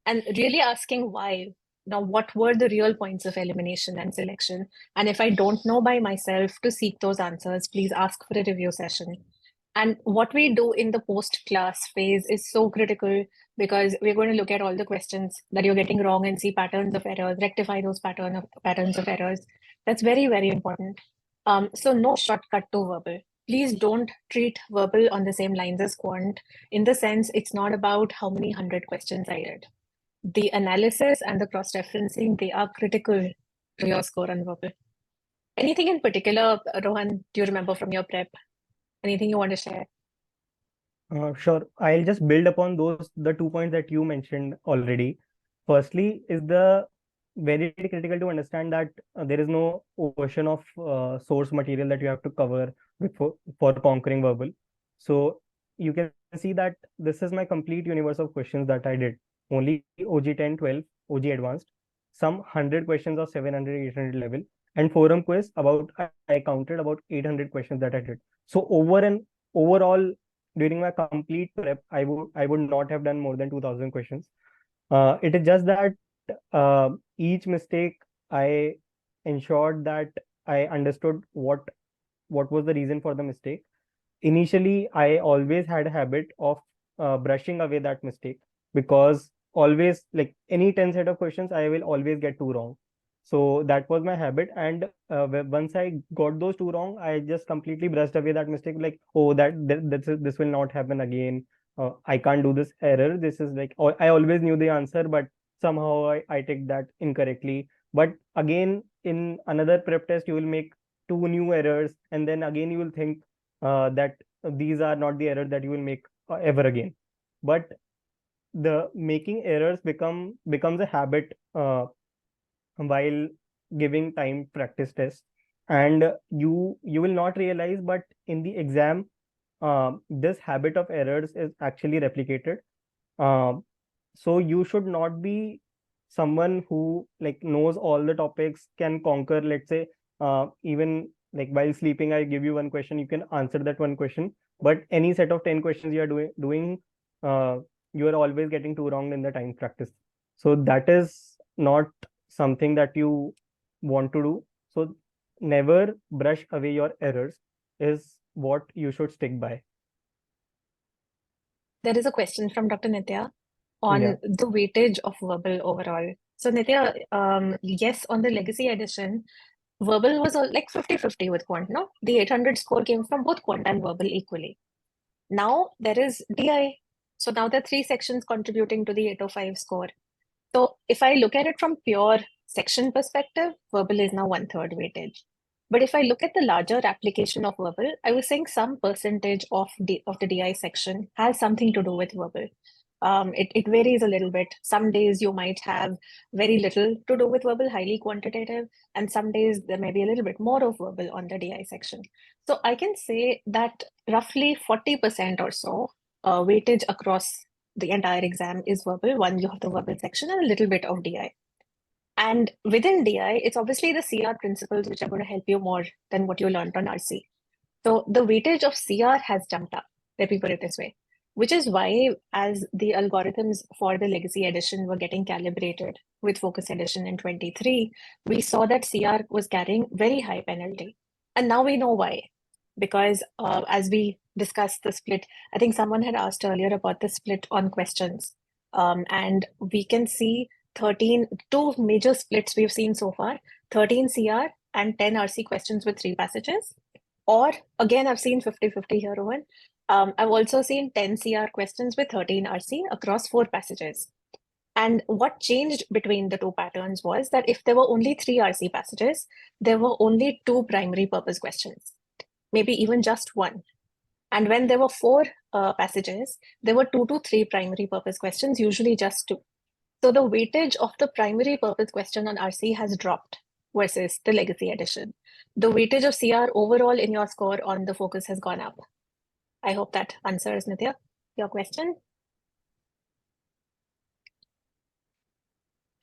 and really asking why. Now, what were the real points of elimination and selection? And if I don't know by myself, to seek those answers, please ask for a review session. And what we do in the post-class phase is so critical because we're going to look at all the questions that you're getting wrong and see patterns of errors, rectify those patterns of errors. That's very, very important. So no shortcut to verbal. Please don't treat verbal on the same lines as quant. In the sense, it's not about how many 100 questions I did. The analysis and the cross-referencing, they are critical to your score on verbal. Anything in particular, Rohan, do you remember from your prep? Anything you want to share? Sure. I'll just build upon the 2 points that you mentioned already. Firstly, is the very critical to understand that there is no ocean of source material that you have to cover for conquering verbal. So you can see that this is my complete universe of questions that I did. Only OG 10, 12, OG advanced, some 100 questions of 700, 800 level, and forum quiz I counted about 800 questions that I did. So overall, during my complete prep, I would not have done more than 2000 questions. It is just that each mistake I ensured that I understood what was the reason for the mistake. Initially, I always had a habit of brushing away that mistake, because always, like any 10 set of questions, I will always get two wrong. So that was my habit. And once I got those two wrong, I just completely brushed away that mistake. Like, oh, this will not happen again. I can't do this error. This is like, I always knew the answer, but somehow I take that incorrectly. But again, in another prep test, you will make two new errors, and then again you will think that these are not the errors that you will make ever again. But the making errors becomes a habit while giving time practice tests, and you will not realize, but in the exam, this habit of errors is actually replicated. So you should not be someone who like knows all the topics, can conquer, let's say, even like while sleeping, I give you one question, you can answer that one question, but any set of 10 questions you are doing, uh, you are always getting two wrong in the time practice. So that is not something that you want to do. So never brush away your errors is what you should stick by. There is a question from Dr. Nitya Yeah. on the weightage of verbal overall. So Nitya, yes, on the legacy edition, verbal was all like 50-50 with quant, no? The 800 score came from both quant and verbal equally. Now there is DI. So now there are three sections contributing to the 805 score. So if I look at it from pure section perspective, verbal is now 1/3 weightage. But if I look at the larger application of verbal, I was saying some percentage of the DI section has something to do with verbal. It varies a little bit. Some days you might have very little to do with verbal, highly quantitative, and some days there may be a little bit more of verbal on the DI section. So I can say that roughly 40% or so weightage across the entire exam is verbal. One, you have the verbal section and a little bit of DI. And within DI, it's obviously the CR principles which are going to help you more than what you learned on RC. So the weightage of CR has jumped up, let me put it this way, which is why as the algorithms for the legacy edition were getting calibrated with Focus Edition in 23, we saw that CR was carrying very high penalty. And now we know why. Because as we discussed the split, I think someone had asked earlier about the split on questions. And we can see two major splits we've seen so far, 13 CR and 10 RC questions with 3 passages. Or again, I've seen 50-50 here, Rohan. I've also seen 10 CR questions with 13 RC across 4 passages. And what changed between the two patterns was that if there were only 3 RC passages, there were only 2 primary purpose questions, maybe even just 1. And when there were 4 passages, there were 2 to 3 primary purpose questions, usually just 2. So the weightage of the primary purpose question on RC has dropped versus the legacy edition. The weightage of CR overall in your score on the Focus has gone up. I hope that answers, Nitya, your question.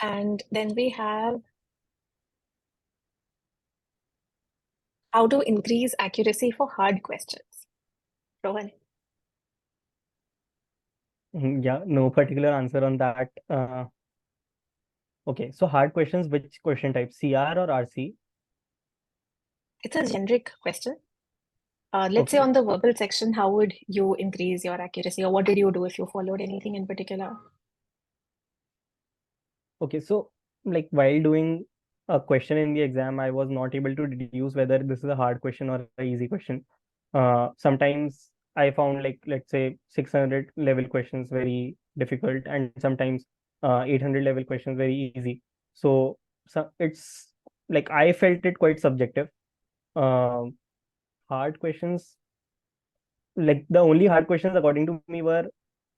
And then we have how to increase accuracy for hard questions. Rohan. Yeah, no particular answer on that. Okay, so hard questions, which question type, CR or RC? It's a generic question. Let's say Okay, on the verbal section, how would you increase your accuracy, or what did you do if you followed anything in particular? okay. So like while doing a question in the exam, I was not able to deduce whether this is a hard question or an easy question. Sometimes I found like let's say 600 level questions very difficult, and sometimes 800 level questions very easy. So it's like I felt it quite subjective. Um, Hard questions, like the only hard questions according to me were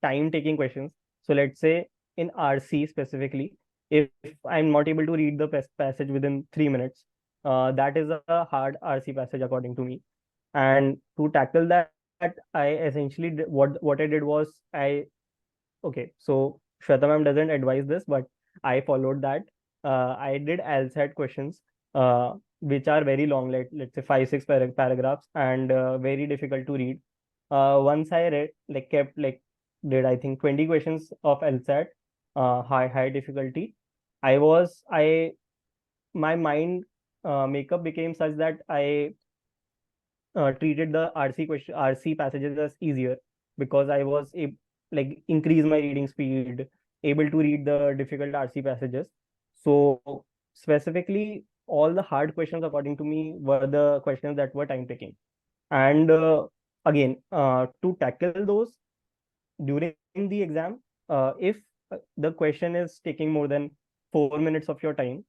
time taking questions. So let's say in RC specifically, if I'm not able to read the passage within 3 minutes, that is a hard RC passage according to me. And to tackle that, I essentially what I did was okay, so Shweta ma'am doesn't advise this, but I followed that. I did LSAT questions, which are very long, let's say 5, 6 paragraphs, and very difficult to read. Once I read, like kept like did I think 20 questions of LSAT, high difficulty. I my mind makeup became such that I treated the RC passages as easier because I was like increase my reading speed, able to read the difficult RC passages. So specifically, all the hard questions according to me were the questions that were time taking. And again, to tackle those during the exam, if the question is taking more than 4 minutes of your time,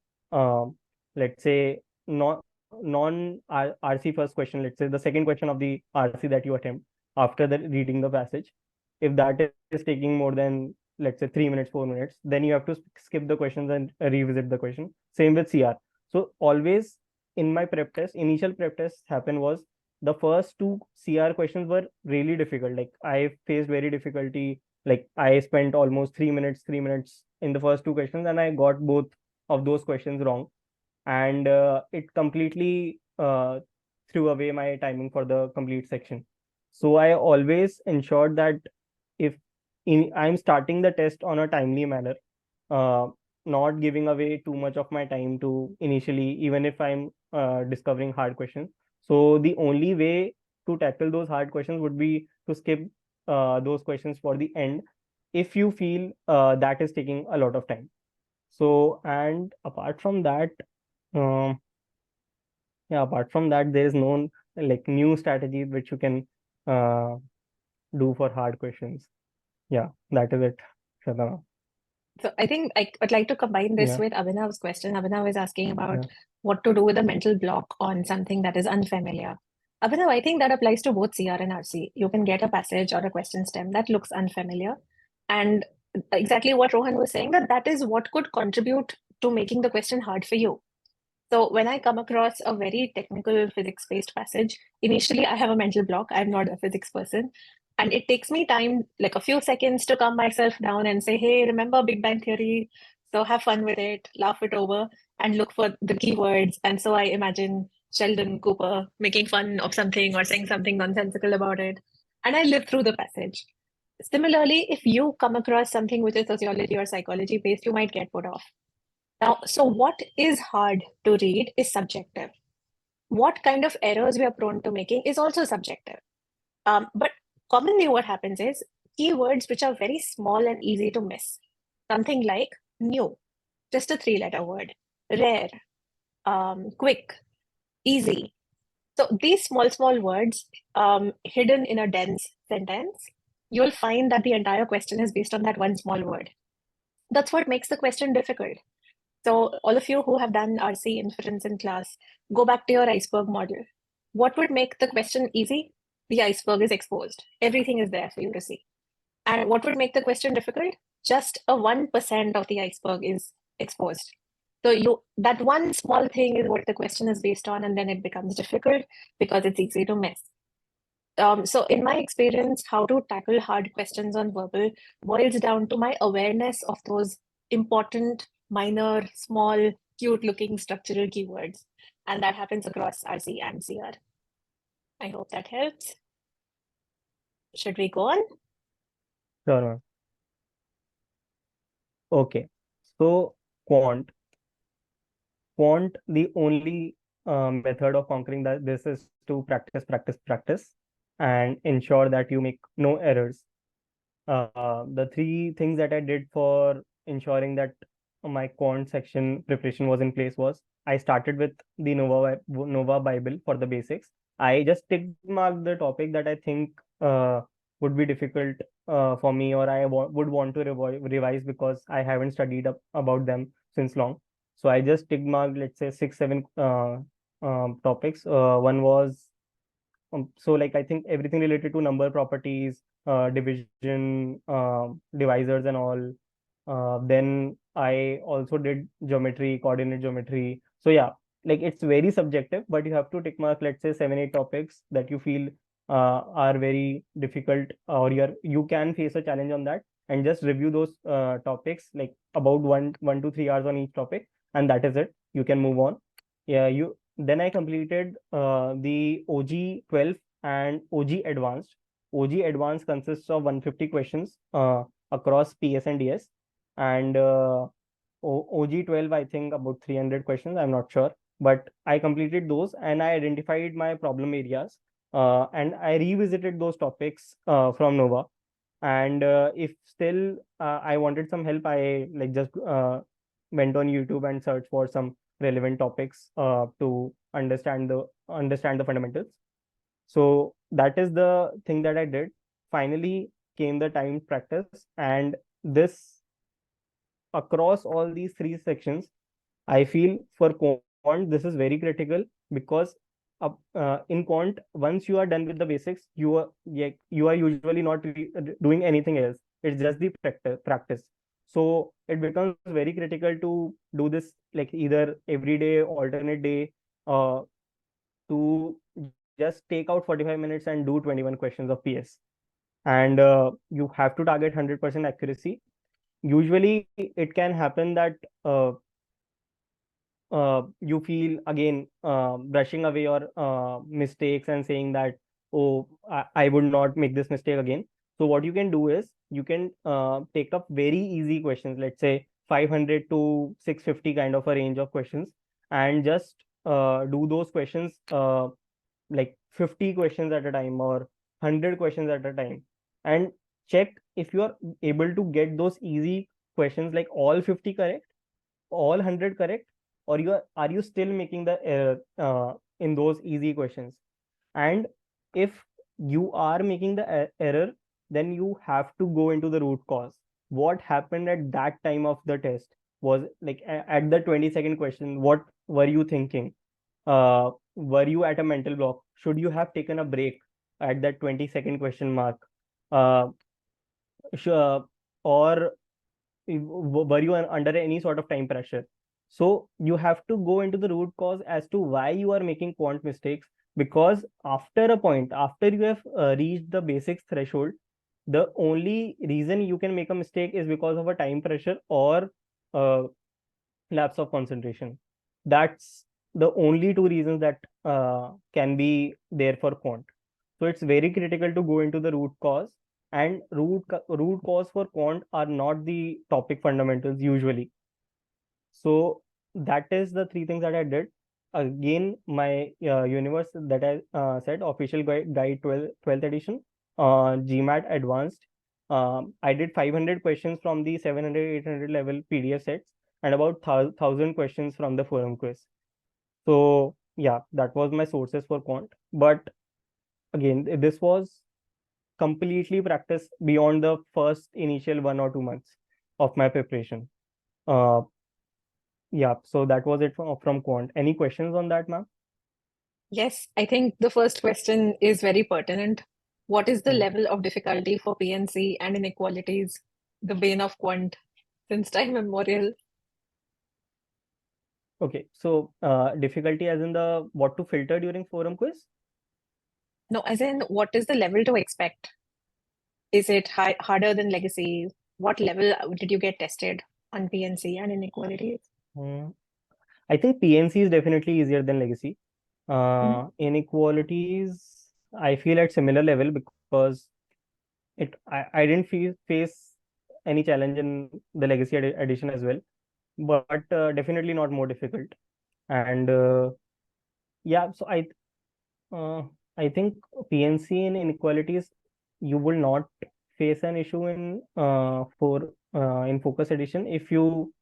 let's say not non RC first question, let's say the second question of the RC that you attempt after the reading the passage, if that is taking more than let's say 3 minutes, 4 minutes, then you have to skip the questions and revisit the question. Same with CR. So always in my prep test, initial prep tests happen was the first two CR questions were really difficult. Like I faced very difficulty. Like I spent almost 3 minutes in the first two questions, and I got both of those questions wrong, and it completely threw away my timing for the complete section. So I always ensured that if I'm starting the test on a timely manner, uh, not giving away too much of my time to initially, even if I'm discovering hard questions. So the only way to tackle those hard questions would be to skip those questions for the end if you feel that is taking a lot of time. So, and apart from that, um, yeah, apart from that, there is no like new strategies which you can uh, do for hard questions. Yeah, that is it, Shradha. So I think I would like to combine this Yeah, with Abhinav's question. Abhinav is asking about yeah. what to do with a mental block on something that is unfamiliar. Abhinav, I think that applies to both CR and RC. You can get a passage or a question stem that looks unfamiliar. And exactly what Rohan was saying, that is what could contribute to making the question hard for you. So when I come across a very technical physics-based passage, initially I have a mental block. I'm not a physics person. And it takes me time, like a few seconds, to calm myself down and say, hey, remember Big Bang Theory? So have fun with it, laugh it over, and look for the keywords. And so I imagine Sheldon Cooper making fun of something or saying something nonsensical about it. And I live through the passage. Similarly, if you come across something which is sociology or psychology based, you might get put off. Now, so what is hard to read is subjective. What kind of errors we are prone to making is also subjective. But commonly, what happens is keywords which are very small and easy to miss. Something like new, just a three-letter word, rare, quick, easy. So these small words hidden in a dense sentence, you'll find that the entire question is based on that one small word. That's what makes the question difficult. So all of you who have done RC inference in class, go back to your iceberg model. What would make the question easy? The iceberg is exposed. Everything is there for you to see. And what would make the question difficult? Just a 1% of the iceberg is exposed. So that one small thing is what the question is based on, and then it becomes difficult because it's easy to miss. So in my experience, how to tackle hard questions on verbal boils down to my awareness of those important minor, small, cute-looking structural keywords. And that happens across RC and CR. I hope that helps. Should we go on? Sure, ma'am. Okay. So Quant, the only method of conquering this is to practice, practice, practice, and ensure that you make no errors. The three things that I did for ensuring that my quant section preparation was in place was I started with the Nova Bible for the basics. I just tick marked the topic that I think would be difficult for me, or I would want to revise because I haven't studied up about them since long. So I just tick marked, let's say, 6, 7 topics. One was so like I think everything related to number properties, division, divisors and all. Then I also did geometry, coordinate geometry. So yeah, like it's very subjective, but you have to tick mark, let's say 7, 8 topics that you feel are very difficult, or you can face a challenge on that, and just review those topics like about 1 to 3 hours on each topic, and that is it. You can move on. Yeah, you then I completed the OG 12 and OG Advanced. OG Advanced consists of 150 questions across PS and DS, and OG 12 I think about 300 questions. I'm not sure, but I completed those and I identified my problem areas, and I revisited those topics from Nova. And if still I wanted some help, I like just went on YouTube and searched for some relevant topics to understand the fundamentals. So that is the thing that I did. Finally came the time practice, and this across all these three sections, I feel for quant this is very critical, because in quant, once you are done with the basics, you are usually not doing anything else. It's just the practice. So it becomes very critical to do this like either every day, alternate day, uh, to just take out 45 minutes and do 21 questions of PS. And you have to target 100% accuracy. Usually, it can happen that you feel again brushing away your mistakes and saying that, oh, I would not make this mistake again. So what you can do is you can take up very easy questions, let's say 500 to 650 kind of a range of questions, and just do those questions like 50 questions at a time or 100 questions at a time, and check if you are able to get those easy questions like all 50 correct, all 100 correct, or are you still making the error in those easy questions. And if you are making the error, then you have to go into the root cause. What happened at that time of the test? Was like at the 20-second question, what were you thinking? Were you at a mental block? Should you have taken a break at that 20-second question mark? uh, sure, or were you under any sort of time pressure? So you have to go into the root cause as to why you are making quant mistakes, because after a point, after you have reached the basics threshold, the only reason you can make a mistake is because of a time pressure or uh, lapse of concentration. That's the only two reasons that can be there for quant. So it's very critical to go into the root cause, and root cause for quant are not the topic fundamentals usually. So that is the three things that I did. Again, my universe that I said, official guide 12th edition, GMAT advanced. I did 500 questions from the 700, 800 level PDF sets, and about 1,000 questions from the forum quiz. So yeah, that was my sources for quant. But again, this was completely practice beyond the first initial 1 or 2 months of my preparation. Uh, yeah, so that was it from Quant. Any questions on that, ma'am? Yes, I think the first question is very pertinent. What is the Mm. level of difficulty for PNC and inequalities, the bane of quant since time immemorial? Okay, so difficulty as in the what to filter during forum quiz? No, as in, what is the level to expect? Is it harder than legacy? What level did you get tested? on PNC and inequalities? I think PNC is definitely easier than legacy. Mhm. Inequalities, I feel at similar level because I didn't face any challenge in the legacy edition as well, but definitely not more difficult. And yeah, so uh, I think PNC and inequalities, you will not face an issue in focus edition if you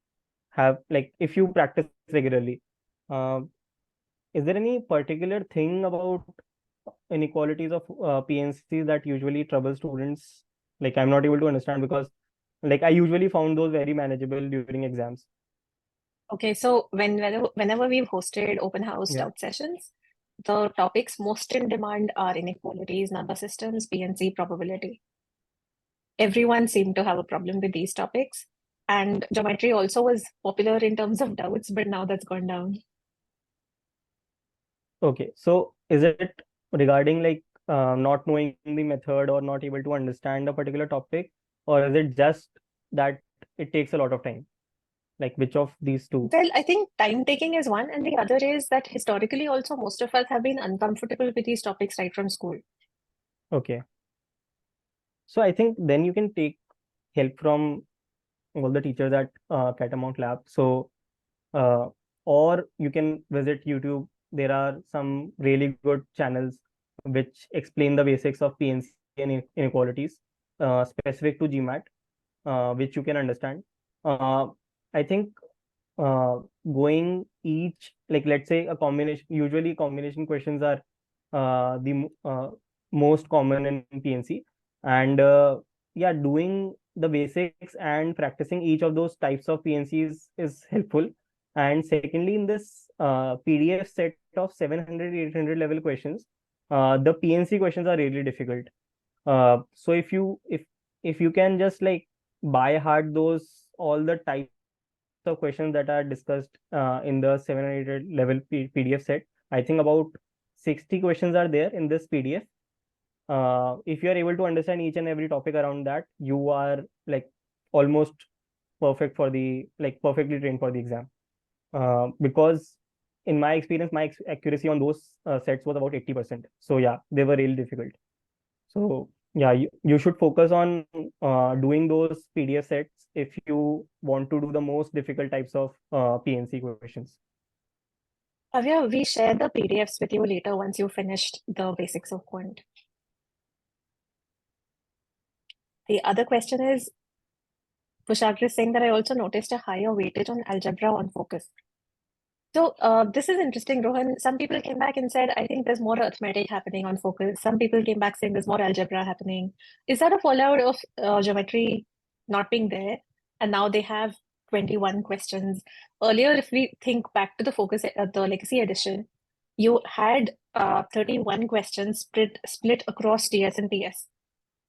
have if you practice regularly. Uh, is there any particular thing about inequalities of PNC that usually trouble students? Like I'm not able to understand because I usually found those very manageable during exams. Okay, so whenever we've hosted open house Yeah. doubt sessions, the topics most in demand are inequalities, number systems, PNC, probability. Everyone seemed to have a problem with these topics. And geometry also was popular in terms of doubts, but now that's gone down. Okay. So is it regarding not knowing the method or not able to understand a particular topic, or is it just that it takes a lot of time? Like which of these two? Well, I think time taking is one, and the other is that historically also most of us have been uncomfortable with these topics right from school. Okay. So I think then you can take help from all the teachers at Catamount Lab. So uh, or you can visit YouTube. There are some really good channels which explain the basics of PNC and inequalities specific to GMAT, which you can understand. Uh, I think uh, going each, let's say a combination, usually combination questions are the most common in PNC. And yeah, doing the basics and practicing each of those types of PNCs is helpful. And secondly, in this PDF set of 700, 800 level questions, the PNC questions are really difficult. So if you can just by heart those all the types of questions that are discussed in the 700 level PDF set, I think about 60 questions are there in this PDF. If you are able to understand each and every topic around that, you are almost perfect for the perfectly trained for the exam. Because in my experience, my accuracy on those sets was about 80%. So yeah, they were really difficult. So yeah, you should focus on doing those PDF sets if you want to do the most difficult types of PNC questions. Avya, we share the PDFs with you later once you finished the basics of Quant. The other question is, Kushagra is saying that I also noticed a higher weightage on algebra on focus. So this is interesting, Rohan. Some people came back and said, I think there's more arithmetic happening on focus. Some people came back saying there's more algebra happening. Is that a fallout of geometry not being there? And now they have 21 questions. Earlier, if we think back to the focus, the legacy edition, you had 31 questions split across TS and PS.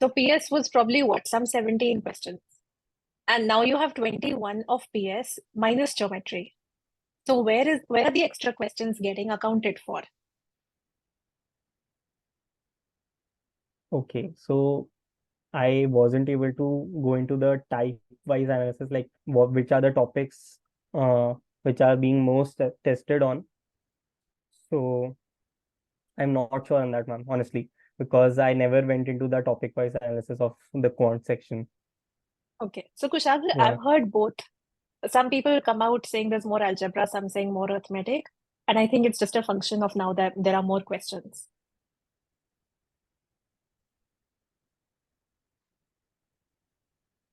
So PS was probably what, some 17 questions. And now you have 21 of PS minus geometry. So where are the extra questions getting accounted for? Okay, so I wasn't able to go into the type-wise analysis, which are the topics which are being most tested on. So I'm not sure on that one, honestly, because I never went into the topic-wise analysis of the quant section. Okay. So Kushagra, Yeah. I've heard both. Some people come out saying there's more algebra, some saying more arithmetic. And I think it's just a function of now that there are more questions.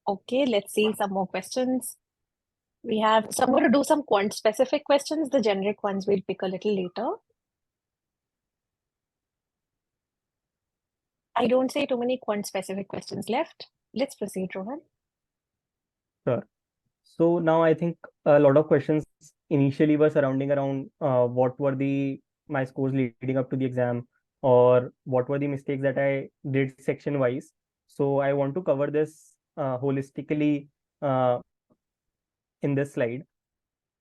Okay, let's see some more questions. So I'm going to do some quant specific questions. The generic ones we'll pick a little later. I don't say too many quant specific questions left. Let's proceed, Rohan. Sure. So now I think a lot of questions initially were surrounding around what were the my scores leading up to the exam, or what were the mistakes that I did section wise. So I want to cover this holistically uh, in this slide.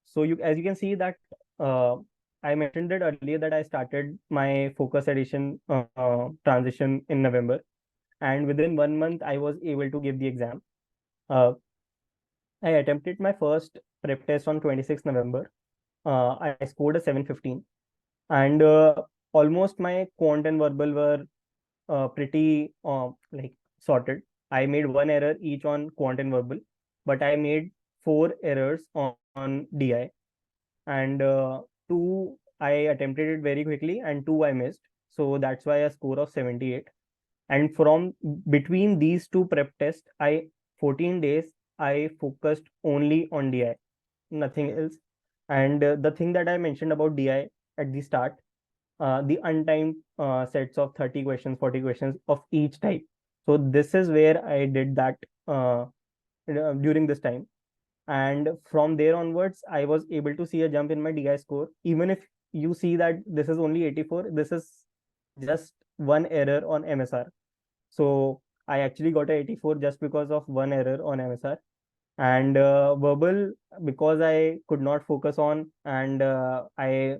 So as you can see that uh, I mentioned it earlier that I started my focus edition transition in November, and within 1 month I was able to give the exam. Uh, I attempted my first prep test on 26th November. I scored a 715, and almost my quant and verbal were pretty like sorted. I made one error each on quant and verbal, but I made four errors on DI, and two I attempted it very quickly, and two I missed. So that's why a score of 78. And from between these two prep tests, 14 days I focused only on DI, nothing else. And the thing that I mentioned about DI at the start, the untimed sets of 30 questions, 40 questions of each type. So this is where I did that during this time. And from there onwards, I was able to see a jump in my DI score. Even if you see that this is only 84, this is just one error on MSR. So I actually got a 84 just because of one error on MSR. And verbal, because I could not focus on, and I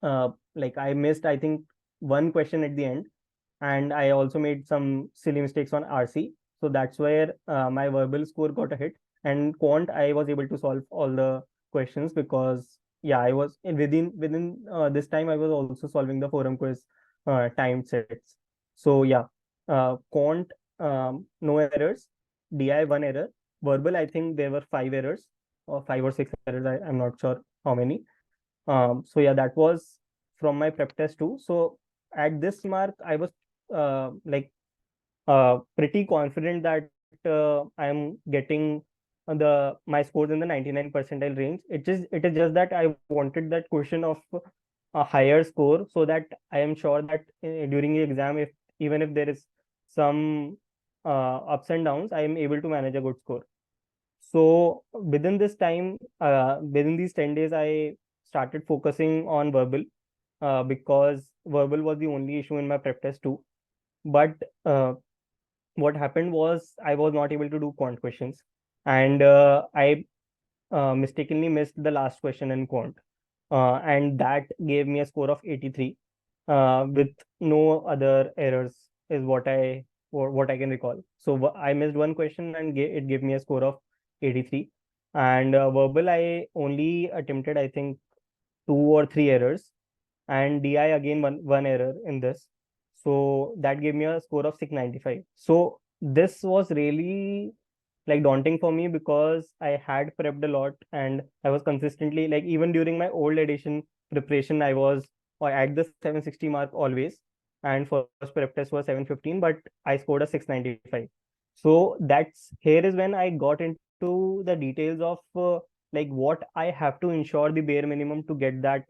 missed, I think, one question at the end, and I also made some silly mistakes on RC. So that's where my verbal score got a hit. And quant, I was able to solve all the questions because yeah, I was within this time I was also solving the forum quiz timed sets. So yeah, quant, no errors, DI one error, verbal I think there were five errors or five or six errors. I'm not sure how many. So yeah, that was from my prep test too. So at this mark, I was pretty confident that I'm getting the my scores in the 99 percentile range. It is just that I wanted that question of a higher score so that I am sure that during the exam, if even if there is some ups and downs, I am able to manage a good score. So within this time, within these 10 days, I started focusing on verbal because verbal was the only issue in my prep test too. But what happened was I was not able to do quant questions, and I mistakenly missed the last question in quant, and that gave me a score of 83 with no other errors is what I can recall. So I missed one question and it gave me a score of 83. And verbal I only attempted I think two or three errors, and DI again one error in this. So that gave me a score of 695. So this was really like daunting for me because I had prepped a lot and I was consistently like even during my old edition preparation, I was at the 760 mark always. And first prep test was 715, but I scored a 695. So that's here is when I got into the details of like what I have to ensure the bare minimum to get that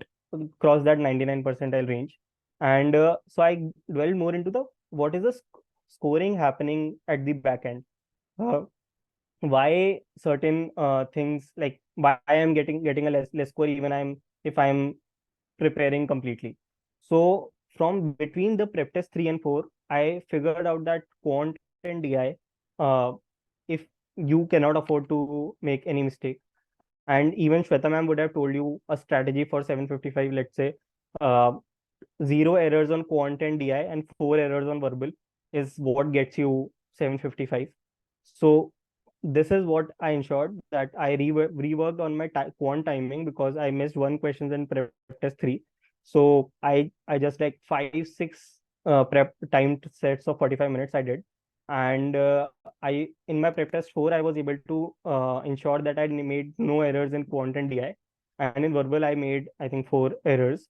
cross that 99 percentile range. And so I dwelled more into the what is the scoring happening at the back end. Uh, why certain things like why I am getting a less score even I'm if I'm preparing completely. So from between the prep test 3 and 4, I figured out that quant and DI, uh, if you cannot afford to make any mistake, and even Shweta ma'am would have told you a strategy for 755, let's say, uh, zero errors on quant and DI and four errors on verbal is what gets you 755. So this is what I ensured that I reworked on my quant timing because I missed one question in prep test 3. So I just like 5 6 prep timed sets of 45 minutes I did. And I in my prep test 4 I was able to ensure that I made no errors in quant and DI, and in verbal I made I think four errors.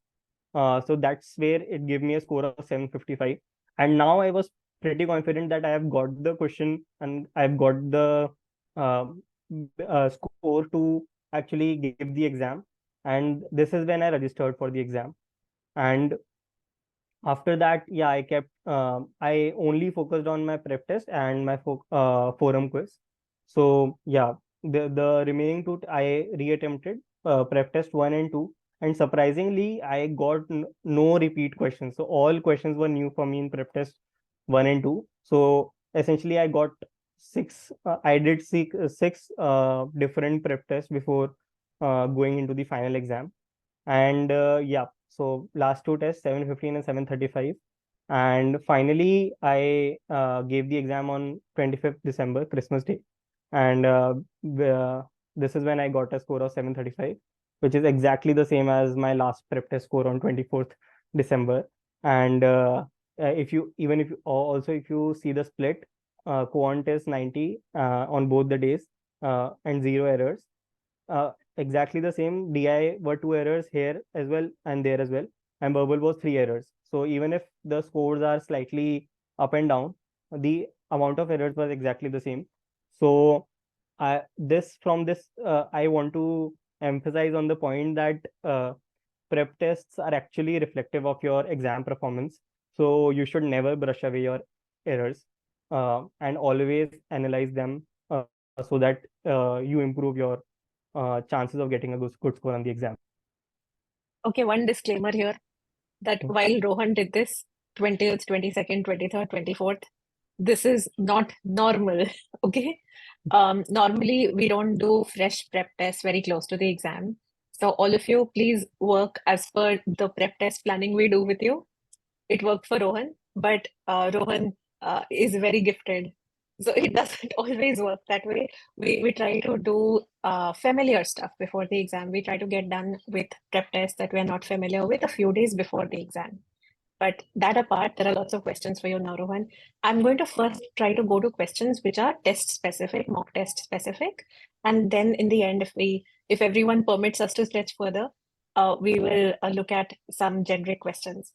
So that's where it gave me a score of 755. And now I was pretty confident that I have got the question and I've got the uh, score to actually give the exam. And this is when I registered for the exam. And after that, yeah, I only focused on my prep test and my forum quiz. So yeah, the remaining two I reattempted prep test 1 and 2, and surprisingly I got no repeat questions. So all questions were new for me in prep test 1 and 2. So essentially I got I did six different prep tests before going into the final exam. And yeah, so last two tests 715 and 735. And finally I gave the exam on 25th December, Christmas Day. and this is when I got a score of 735, which is exactly the same as my last prep test score on 24th December. And if you even if you, also if you see the split, quant is 90 on both the days, and zero errors. Exactly the same. DI were two errors here as well and there as well, and verbal was three errors. So even if the scores are slightly up and down, the amount of errors was exactly the same. So I want to emphasize on the point that prep tests are actually reflective of your exam performance. So you should never brush away your errors, and always analyze them, so that you improve your chances of getting a good score on the exam. Okay, one disclaimer here that Mm. while Rohan did this 20th, 22nd, 23rd, 24th, this is not normal. Okay. Normally, we don't do fresh prep tests very close to the exam. So, all of you, please work as per the prep test planning we do with you. It worked for Rohan, but Rohan is very gifted. So it doesn't always work that way. We try to do familiar stuff before the exam. We try to get done with prep tests that we're not familiar with a few days before the exam. But that apart, there are lots of questions for you now, Rohan. I'm going to first try to go to questions which are test specific, mock test specific. And then in the end, if everyone permits us to stretch further, we will look at some generic questions.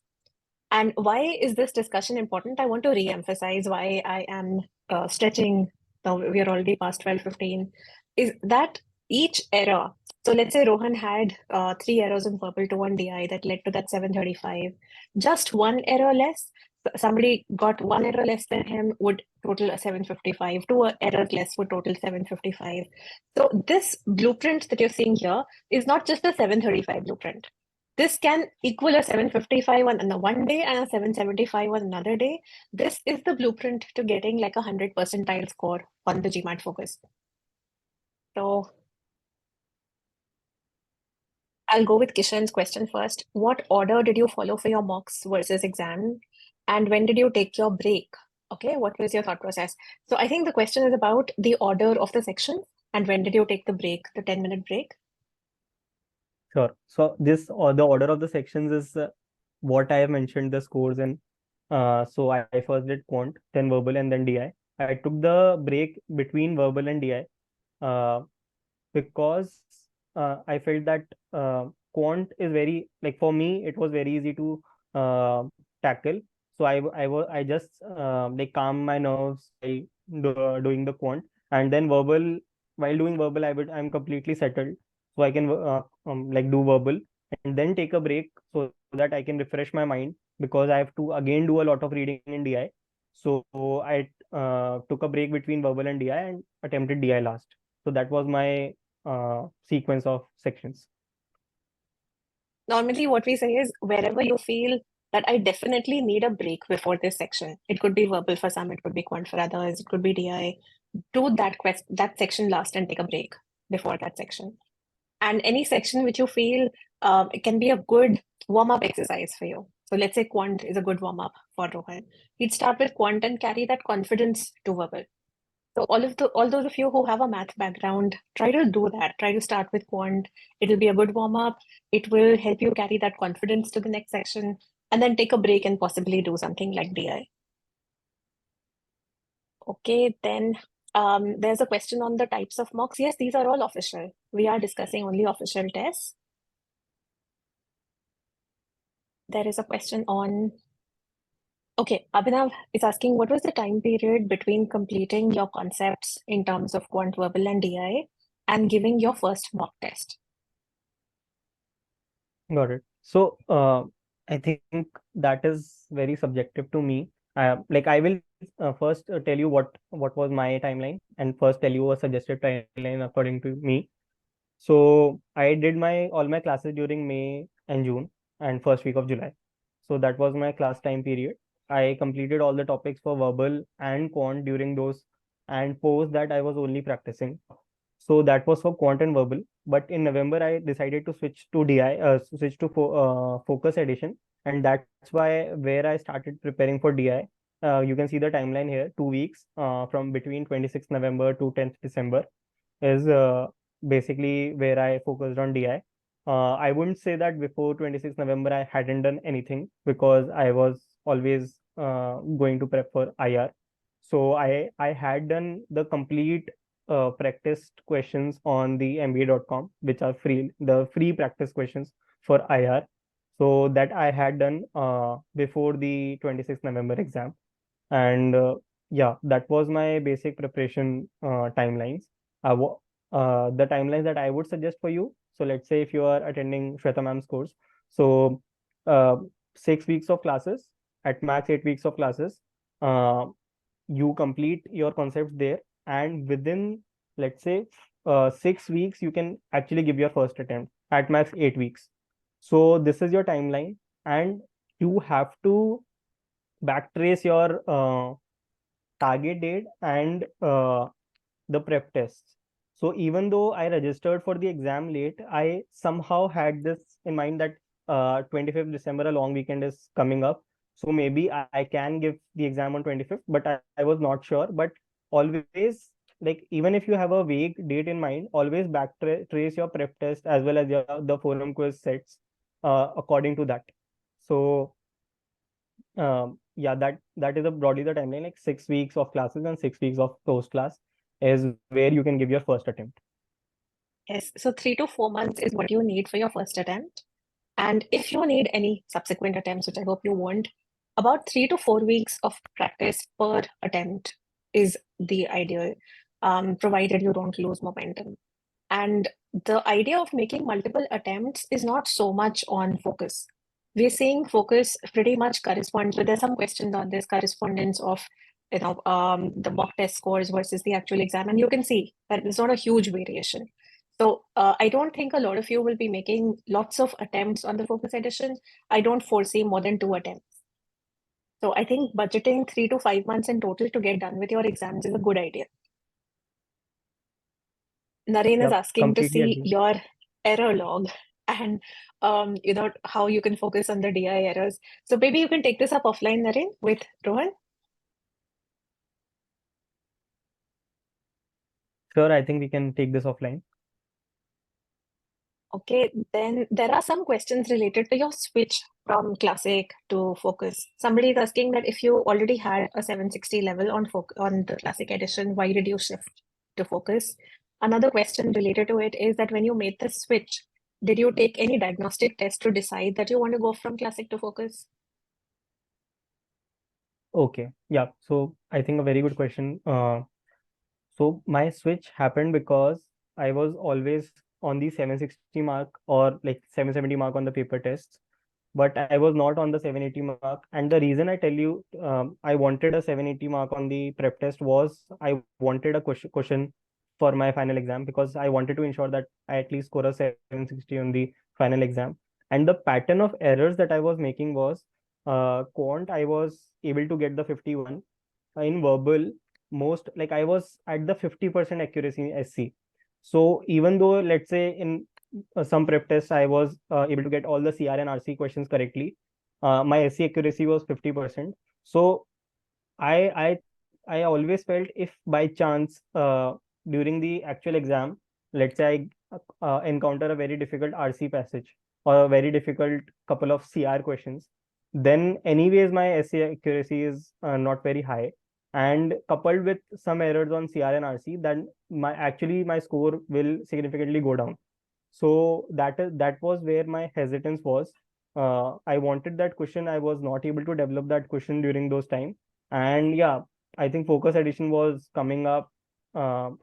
And why is this discussion important? I want to re-emphasize why I am stretching. Now we are already past 12:15. Is that each error? So let's say Rohan had three errors in purple, two on DI that led to that 735. Just one error less. Somebody got one error less than him would total a 755. Two errors less would total 755. So this blueprint that you're seeing here is not just a 735 blueprint. This can equal a 755 on one day and a 775 on another day. This is the blueprint to getting like 100 percentile score on the GMAT Focus. So I'll go with Kishan's question first. What order did you follow for your mocks versus exam? And when did you take your break? Okay, what was your thought process? So I think the question is about the order of the section and when did you take the break, the 10-minute break? Sure. So this, or the order of the sections is what I have mentioned the scores in. So I first did quant, then verbal, and then DI. I took the break between verbal and DI because I felt that quant is very, like, for me it was very easy to tackle. So I just like calm my nerves by doing the quant, and then verbal. While doing verbal, I'm completely settled, so I can like do verbal and then take a break so that I can refresh my mind, because I have to again do a lot of reading in DI. So I took a break between verbal and DI and attempted DI last. So that was my sequence of sections. Normally, what we say is wherever you feel that I definitely need a break before this section. It could be verbal for some, it could be quant for others, it could be DI. Do that section last and take a break before that section. And any section which you feel it can be a good warm-up exercise for you. So let's say quant is a good warm-up for Rohan. He'd start with quant and carry that confidence to verbal. So all those of you who have a math background, try to do that. Try to start with quant. It'll be a good warm-up. It will help you carry that confidence to the next section, and then take a break and possibly do something like DI. Okay, then there's a question on the types of mocks. Yes, these are all official. We are discussing only official tests. There is a question on. Okay, Abhinav is asking, what was the time period between completing your concepts in terms of quant, verbal, and DI and giving your first mock test? Got it. So I think that is very subjective to me. Like, I will first tell you what was my timeline, and first tell you a suggested timeline according to me. So I did all my classes during May and June and first week of July. So that was my class time period. I completed all the topics for verbal and quant during those, and post that I was only practicing. So that was for quant and verbal. But in November, I decided to switch to DI, switch to Focus edition, and that's why where I started preparing for DI. you can see the timeline here, 2 weeks from between 26th November to 10th December is basically where I focused on DI. I wouldn't say that before 26th November I hadn't done anything, because I was always going to prep for IR. So I had done the complete practiced questions on the MBA.com, which are free, the free practice questions for IR. So that I had done before the 26th November exam. And yeah, that was my basic preparation timelines. The timelines that I would suggest for you. So let's say if you are attending Shweta ma'am's course, so uh, 6 weeks of classes, at max 8 weeks of classes, uh, you complete your concepts there, and within, let's say, 6 weeks, you can actually give your first attempt, at max 8 weeks. So this is your timeline, and you have to backtrace your target date and the prep tests. So even though I registered for the exam late, I somehow had this in mind that 25th December, a long weekend, is coming up. So maybe I can give the exam on 25th, but I was not sure. But always, like, even if you have a vague date in mind, always backtrace your prep test as well as the forum quiz sets according to that. So yeah, that is broadly the timeline. Like 6 weeks of classes and 6 weeks of post class is where you can give your first attempt. Yes, so 3 to 4 months is what you need for your first attempt. And if you need any subsequent attempts, which I hope you won't, about 3 to 4 weeks of practice per attempt is the ideal, provided you don't lose momentum. And the idea of making multiple attempts is not so much on focus. We're saying focus pretty much corresponds, but there's some questions on this correspondence of the mock test scores versus the actual exam, and you can see that it's not a huge variation. So I don't think a lot of you will be making lots of attempts on the focus edition. I don't foresee more than 2 attempts. So I think budgeting 3 to 5 months in total to get done with your exams is a good idea. Naren is Yep, asking to completely see agree. your error log and how you can focus on the DI errors. So maybe you can take this up offline, Naren, with Rohan. Sure, I think we can take this offline. Okay, then there are some questions related to your switch from classic to focus. Somebody is asking that if you already had a 760 level on the classic edition, why did you shift to focus? Another question related to it is that when you made the switch, did you take any diagnostic test to decide that you want to go from classic to focus? Okay, yeah. So I think a very good question. So my switch happened because I was always on the 760 mark, or like 770 mark on the paper tests, but I was not on the 780 mark. And the reason I tell you, I wanted a 780 mark on the prep test was I wanted a question for my final exam, because I wanted to ensure that I at least score a 760 on the final exam. And the pattern of errors that I was making was Quant, I was able to get the 51. In verbal, most, like, I was at the 50% accuracy in SC. So even though, let's say, in some prep tests I was able to get all the CR and RC questions correctly, my SC accuracy was 50%. So I I I always felt, if by chance during the actual exam, let's say I encounter a very difficult RC passage or a very difficult couple of CR questions, then anyways my SC accuracy is not very high, and coupled with some errors on CR and RC, then my score will significantly go down. So that was where my hesitance was. I wanted that question. I was not able to develop that question during those time. And yeah, I think focus edition was coming up.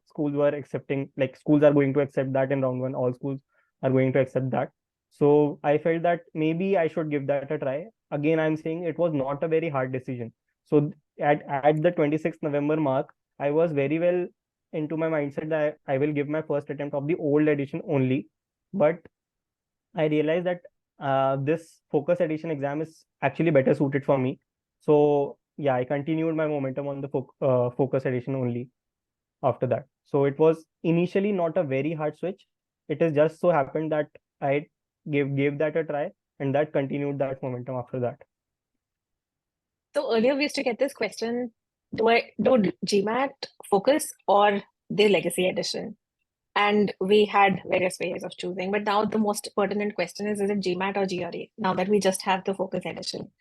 Schools were accepting, like, schools are going to accept that in round one. All schools are going to accept that. So I felt that maybe I should give that a try. Again, I'm saying it was not a very hard decision. So at the 26th November mark, I was very well into my mindset that I will give my first attempt of the old edition only. But I realized that this focus edition exam is actually better suited for me. So yeah, I continued my momentum on the focus edition only after that. So it was initially not a very hard switch. It is just so happened that I gave that a try, and that continued that momentum after that. So earlier we used to get this question, do I do GMAT Focus or the Legacy Edition? And we had various ways of choosing. But now the most pertinent question is it GMAT or GRE? Now that we just have the Focus Edition.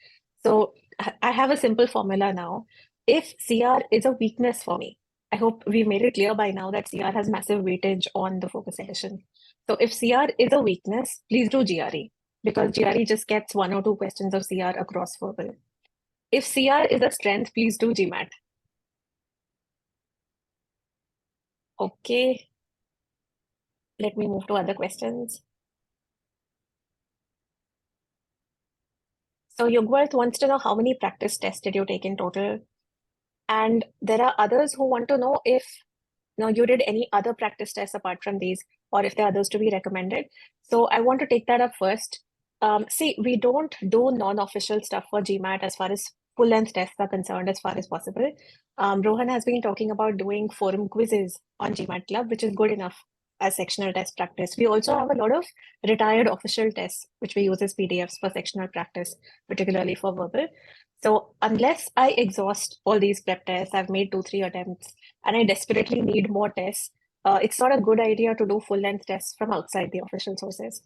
So I have a simple formula now. If CR is a weakness for me, I hope we made it clear by now that CR has massive weightage on the Focus Edition. So if CR is a weakness, please do GRE because GRE just gets 1 or 2 questions of CR across verbal. If CR is a strength, please do GMAT. Okay. Let me move to other questions. So Yugworth wants to know how many practice tests did you take in total? And there are others who want to know if you did any other practice tests apart from these, or if there are others to be recommended. So I want to take that up first. See, we don't do non-official stuff for GMAT as far as full-length tests are concerned as far as possible. Rohan has been talking about doing forum quizzes on GMAT Club, which is good enough as sectional test practice. We also have a lot of retired official tests, which we use as PDFs for sectional practice, particularly for verbal. So unless I exhaust all these prep tests, I've made 2-3 attempts, and I desperately need more tests, it's not a good idea to do full-length tests from outside the official sources.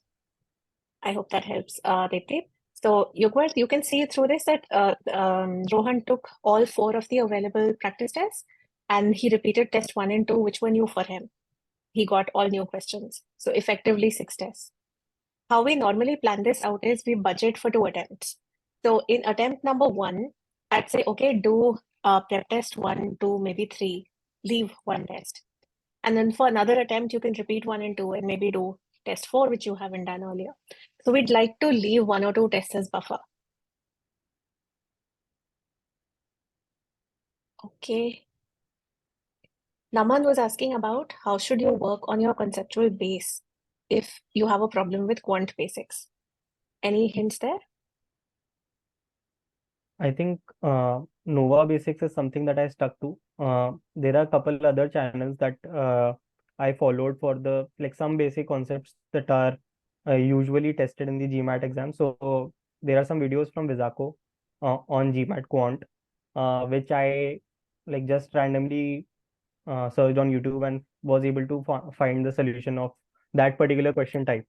I hope that helps, Deepti. So, Yugworth, you can see through this that Rohan took all 4 of the available practice tests and he repeated test 1 and 2, which were new for him. He got all new questions. So, effectively 6 tests. How we normally plan this out is we budget for 2 attempts. So, in attempt number 1, I'd say, okay, do prep test 1, 2, maybe 3, leave 1 test. And then for another attempt, you can repeat 1 and 2 and maybe do test 4, which you haven't done earlier. So we'd like to leave 1 or 2 tests as buffer. Okay. Naman was asking about how should you work on your conceptual base if you have a problem with quant basics. Any hints there? I think Nova Basics is something that I stuck to. There are a couple other channels that I followed for the some basic concepts that are usually tested in the GMAT exam. So there are some videos from Vizako on GMAT Quant, which I just randomly searched on YouTube and was able to find the solution of that particular question type.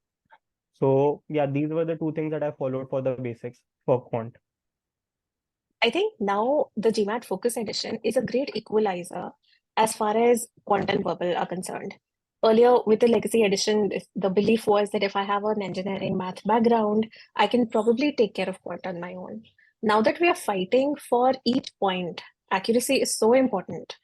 So yeah, these were the 2 things that I followed for the basics for Quant. I think now the GMAT Focus Edition is a great equalizer as far as quant and verbal are concerned. Earlier, with the Legacy Edition, the belief was that if I have an engineering math background, I can probably take care of quant on my own. Now that we are fighting for each point, accuracy is so important.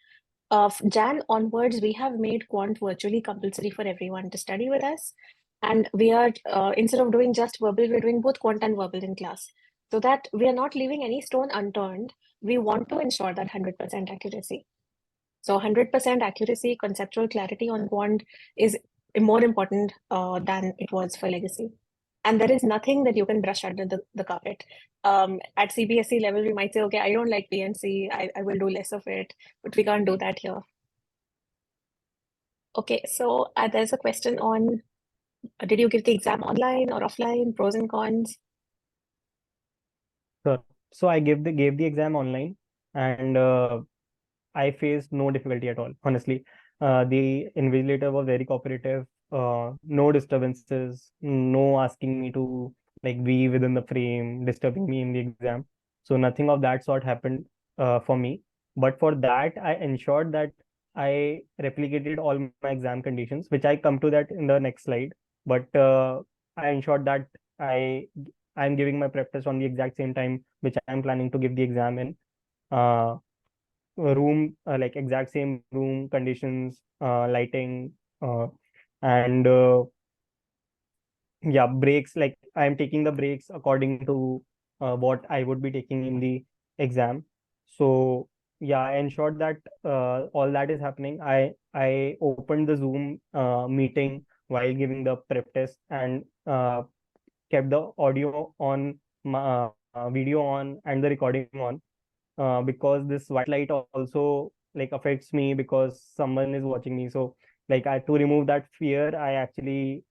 Jan onwards, we have made quant virtually compulsory for everyone to study with us. And we are, instead of doing just verbal, we're doing both quant and verbal in class. So that we are not leaving any stone unturned. We want to ensure that 100% accuracy. So 100% accuracy, conceptual clarity on quant is more important than it was for legacy. And there is nothing that you can brush under the carpet. At CBSE level, we might say, okay, I don't like PNC, I will do less of it, but we can't do that here. Okay, so there's a question on, did you give the exam online or offline, pros and cons? Sure. So I gave the exam online, and I faced no difficulty at all, honestly. The invigilator was very cooperative, no disturbances, no asking me to be within the frame, disturbing me in the exam. So nothing of that sort happened for me. But for that, I ensured that I replicated all my exam conditions, which I come to that in the next slide. But I ensured that I'm giving my prep test on the exact same time which I'm planning to give the exam in. Room exact same room conditions, lighting, and yeah, breaks, I'm taking the breaks according to what I would be taking in the exam. So yeah, I ensured that all that is happening. I opened the Zoom meeting while giving the prep test, and kept the audio on, video on, and the recording on, because this white light also affects me because someone is watching me. So to remove that fear, I actually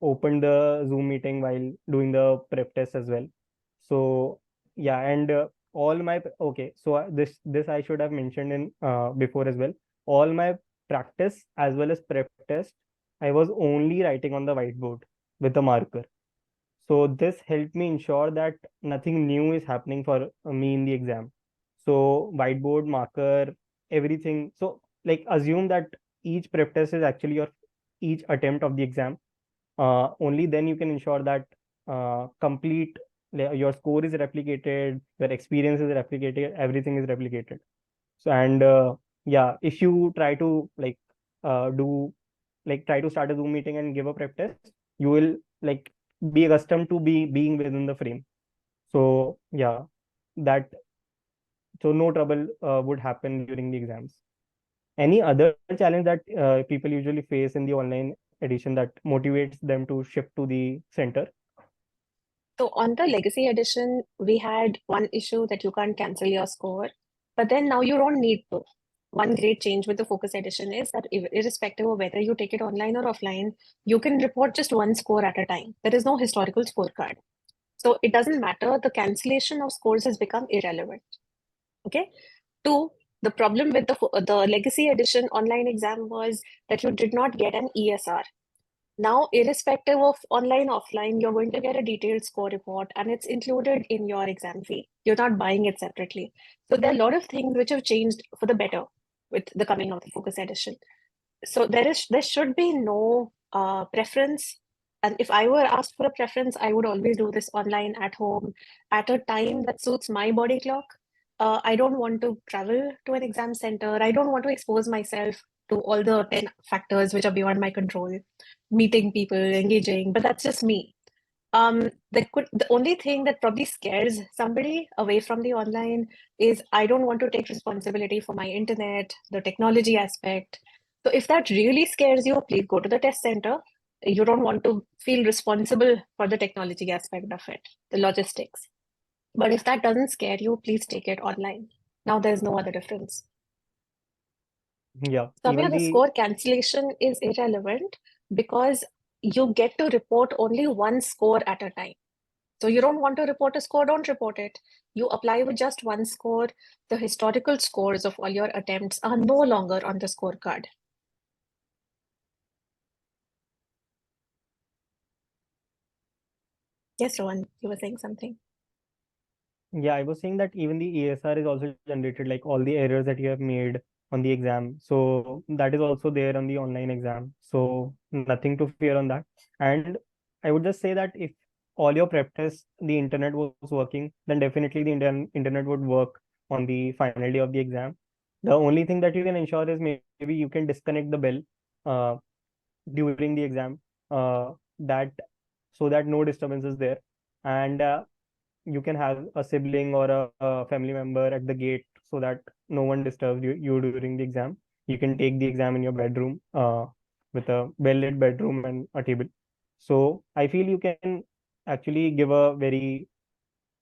opened the Zoom meeting while doing the prep test as well. So yeah, and all my okay. So this I should have mentioned in before as well. All my practice as well as prep test, I was only writing on the whiteboard with a marker. So this helped me ensure that nothing new is happening for me in the exam. So whiteboard, marker, everything. So like assume that each prep test is actually your each attempt of the exam. Only then you can ensure that complete your score is replicated, your experience is replicated, everything is replicated. So and yeah, if you try to do try to start a Zoom meeting and give a prep test, you will like be accustomed to being within the frame. So yeah, that so no trouble would happen during the exams. Any other challenge that people usually face in the online edition that motivates them to shift to the center? So on the legacy edition, we had one issue that you can't cancel your score, but then now you don't need to. One great change with the Focus edition is that irrespective of whether you take it online or offline, you can report just one score at a time. There is no historical scorecard. So it doesn't matter. The cancellation of scores has become irrelevant. Okay. Two, the problem with the legacy edition online exam was that you did not get an ESR. Now, irrespective of online, offline, you're going to get a detailed score report and it's included in your exam fee. You're not buying it separately. So there are a lot of things which have changed for the better with the coming of the Focus edition. So there should be no preference. And if I were asked for a preference, I would always do this online at home at a time that suits my body clock. I don't want to travel to an exam center. I don't want to expose myself to all the 10 factors which are beyond my control, meeting people, engaging, but that's just me. The only thing that probably scares somebody away from the online is I don't want to take responsibility for my internet, the technology aspect. So if that really scares you, please go to the test center. You don't want to feel responsible for the technology aspect of it, the logistics. But if that doesn't scare you, please take it online. Now there's no other difference. Yeah, Samya, even the the score cancellation is irrelevant because you get to report only one score at a time. So you don't want to report a score, don't report it. You apply with just one score. The historical scores of all your attempts are no longer on the scorecard. Yes, Rohan, you were saying something. yeah, I was saying that even the ESR is also generated, like all the errors that you have made on the exam. So that is also there on the online exam. So nothing to fear on that. And I would just say that if all your prep tests, the internet was working, then definitely the internet would work on the final day of the exam. The only thing that you can ensure is maybe you can disconnect the bell uh, during the exam, that so that no disturbance is there. And you can have a sibling or a family member at the gate so that no one disturbs you during the exam. You can take the exam in your bedroom with a well-lit bedroom and a table. So I feel you can actually give a very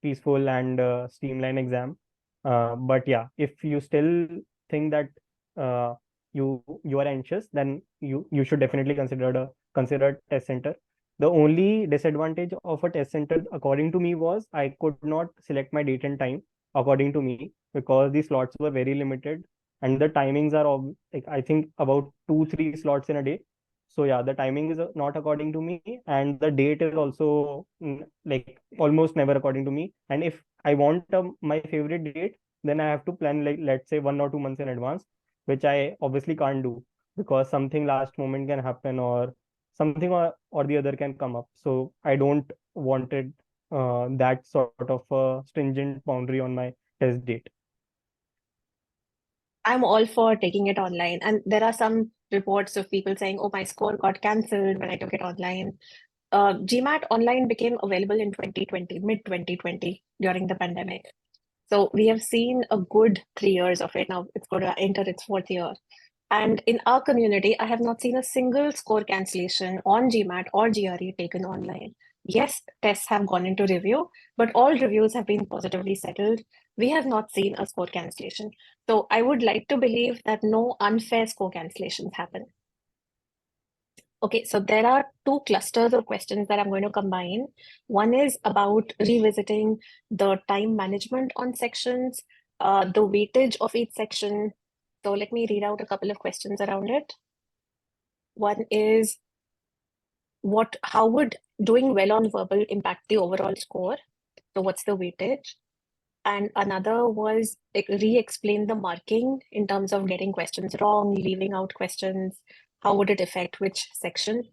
peaceful and streamlined exam. But yeah, if you still think that uh, you are anxious, then you should definitely consider test center. The only disadvantage of a test center, according to me, was I could not select my date and time according to me because the slots were very limited and the timings are like I think about 2-3 slots in a day. So yeah, the timing is not according to me, and the date is also like almost never according to me. And if I want my favorite date, then I have to plan like let's say 1 or 2 months in advance, which I obviously can't do because something last moment can happen or something or the other can come up. So I don't wanted that sort of stringent boundary on my test date. I'm all for taking it online. And there are some reports of people saying, oh, my score got cancelled when I took it online. GMAT online became available in 2020, mid 2020, during the pandemic. So we have seen a good 3 years of it. Now it's going to enter its fourth year. And in our community, I have not seen a single score cancellation on GMAT or GRE taken online. Yes, tests have gone into review, but all reviews have been positively settled. We have not seen a score cancellation. So I would like to believe that no unfair score cancellations happen. Okay, so there are two clusters of questions that I'm going to combine. One is about revisiting the time management on sections, the weightage of each section. So let me read out a couple of questions around it. One is how would doing well on verbal impact the overall score? So what's the weightage? And another was re-explain the marking in terms of getting questions wrong, leaving out questions. How would it affect which section?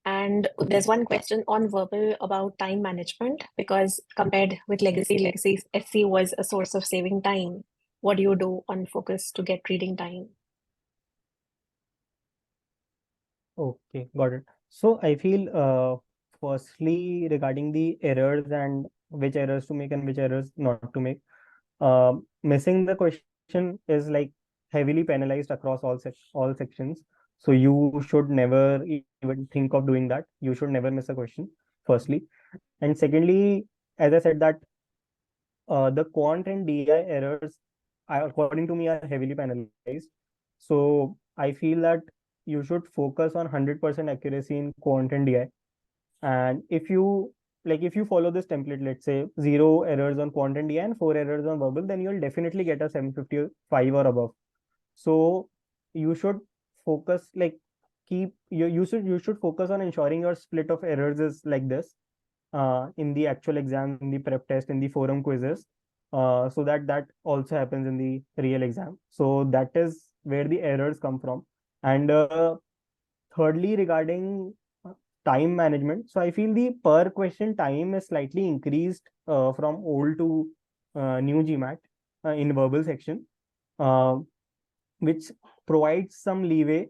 And there's one question on verbal about time management, because compared with legacy SC was a source of saving time. What do you do on focus to get reading time? Okay, got it. So I feel firstly regarding the errors and which errors to make and which errors not to make, missing the question is like heavily penalized across all sections. So you should never even think of doing that. You should never miss a question, firstly. And secondly, as I said that the quant and DI errors, according to me, are heavily penalized. So I feel that you should focus on 100% accuracy in quant and DI. And if you follow this template, let's say 0 errors on quant and DI and 4 errors on verbal, then you'll definitely get a 755 or above. So you should focus you should focus on ensuring your split of errors is like this in the actual exam, in the prep test, in the forum quizzes, so that also happens in the real exam. So that is where the errors come from. And thirdly, regarding time management, so I feel the per question time is slightly increased from old to new GMAT in verbal section, uh, which provides some leeway,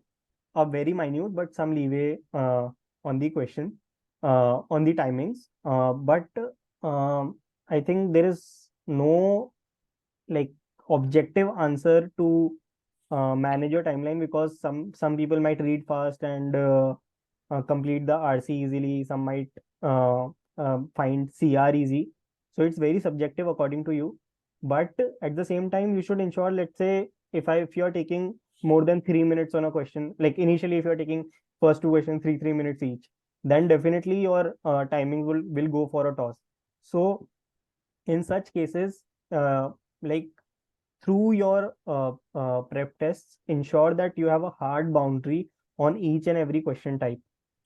a very minute but some leeway on the question, on the timings. But I think there is no like objective answer to manage your timeline, because some people might read fast and complete the RC easily. Some might find CR easy. So it's very subjective according to you. But at the same time, you should ensure, let's say, if you're taking more than 3 minutes on a question, like initially, if you're taking first two questions, 3 minutes each, then definitely your timing will go for a toss. So in such cases, like through your prep tests, ensure that you have a hard boundary on each and every question type.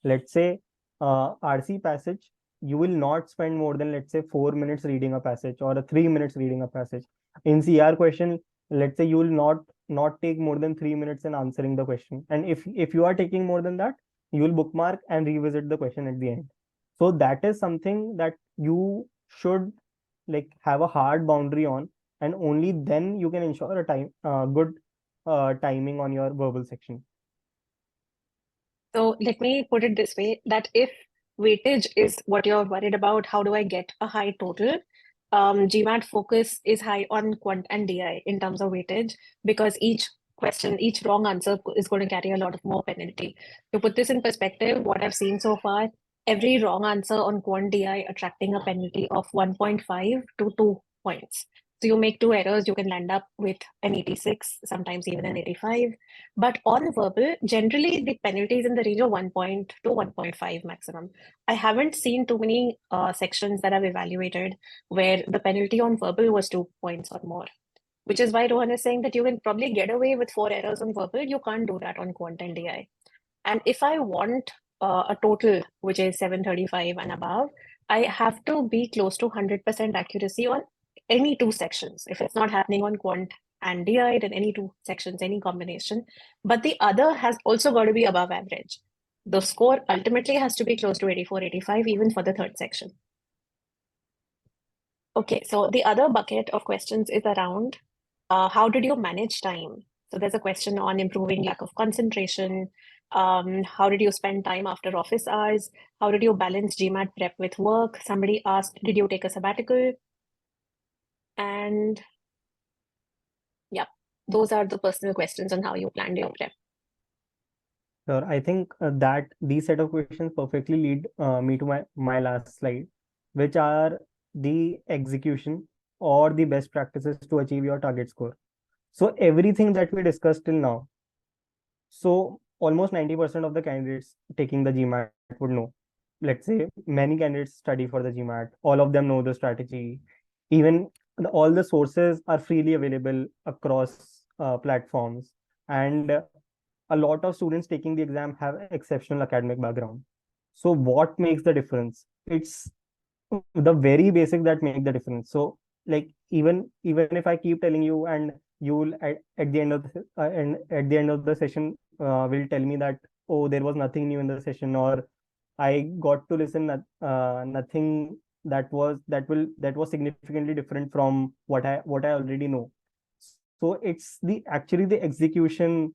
Let's say RC passage, you will not spend more than, let's say, 4 minutes reading a passage or a 3 minutes reading a passage. In CR question, let's say you will not take more than 3 minutes in answering the question. And if you are taking more than that, you will bookmark and revisit the question at the end. So that is something that you should like have a hard boundary on, and only then you can ensure a good timing on your verbal section. So let me put it this way, that if weightage is what you're worried about, how do I get a high total? GMAT Focus is high on quant and DI in terms of weightage, because each question, each wrong answer is going to carry a lot of more penalty. To put this in perspective, what I've seen so far, every wrong answer on quant DI attracting a penalty of 1.5 to 2 points. So you make 2 errors, you can land up with an 86, sometimes even an 85. But on verbal, generally the penalty is in the range of 1 point to 1.5 maximum. I haven't seen too many sections that I've evaluated where the penalty on verbal was 2 points or more, which is why Rohan is saying that you can probably get away with 4 errors on verbal. You can't do that on quant and DI. And if I want a total which is 735 and above, I have to be close to 100% accuracy on any two sections. If it's not happening on quant and DI, then any two sections, any combination. But the other has also got to be above average. The score ultimately has to be close to 84, 85, even for the third section. Okay, so the other bucket of questions is around how did you manage time? So there's a question on improving lack of concentration. How did you spend time after office hours? How did you balance GMAT prep with work? Somebody asked, did you take a sabbatical? And yeah, those are the personal questions on how you planned your prep. Sure, I think that these set of questions perfectly lead me to my last slide, which are the execution or the best practices to achieve your target score. So everything that we discussed till now, so almost 90% of the candidates taking the GMAT would know. Let's say many candidates study for the GMAT, all of them know the strategy. Even all the sources are freely available across platforms. And a lot of students taking the exam have exceptional academic background. So what makes the difference? It's the very basic that make the difference. So like even if I keep telling you, and you'll at the end of and at the end of the session will tell me that, oh, there was nothing new in the session, or I got to listen nothing that was significantly different from what I already know. So it's the actually the execution.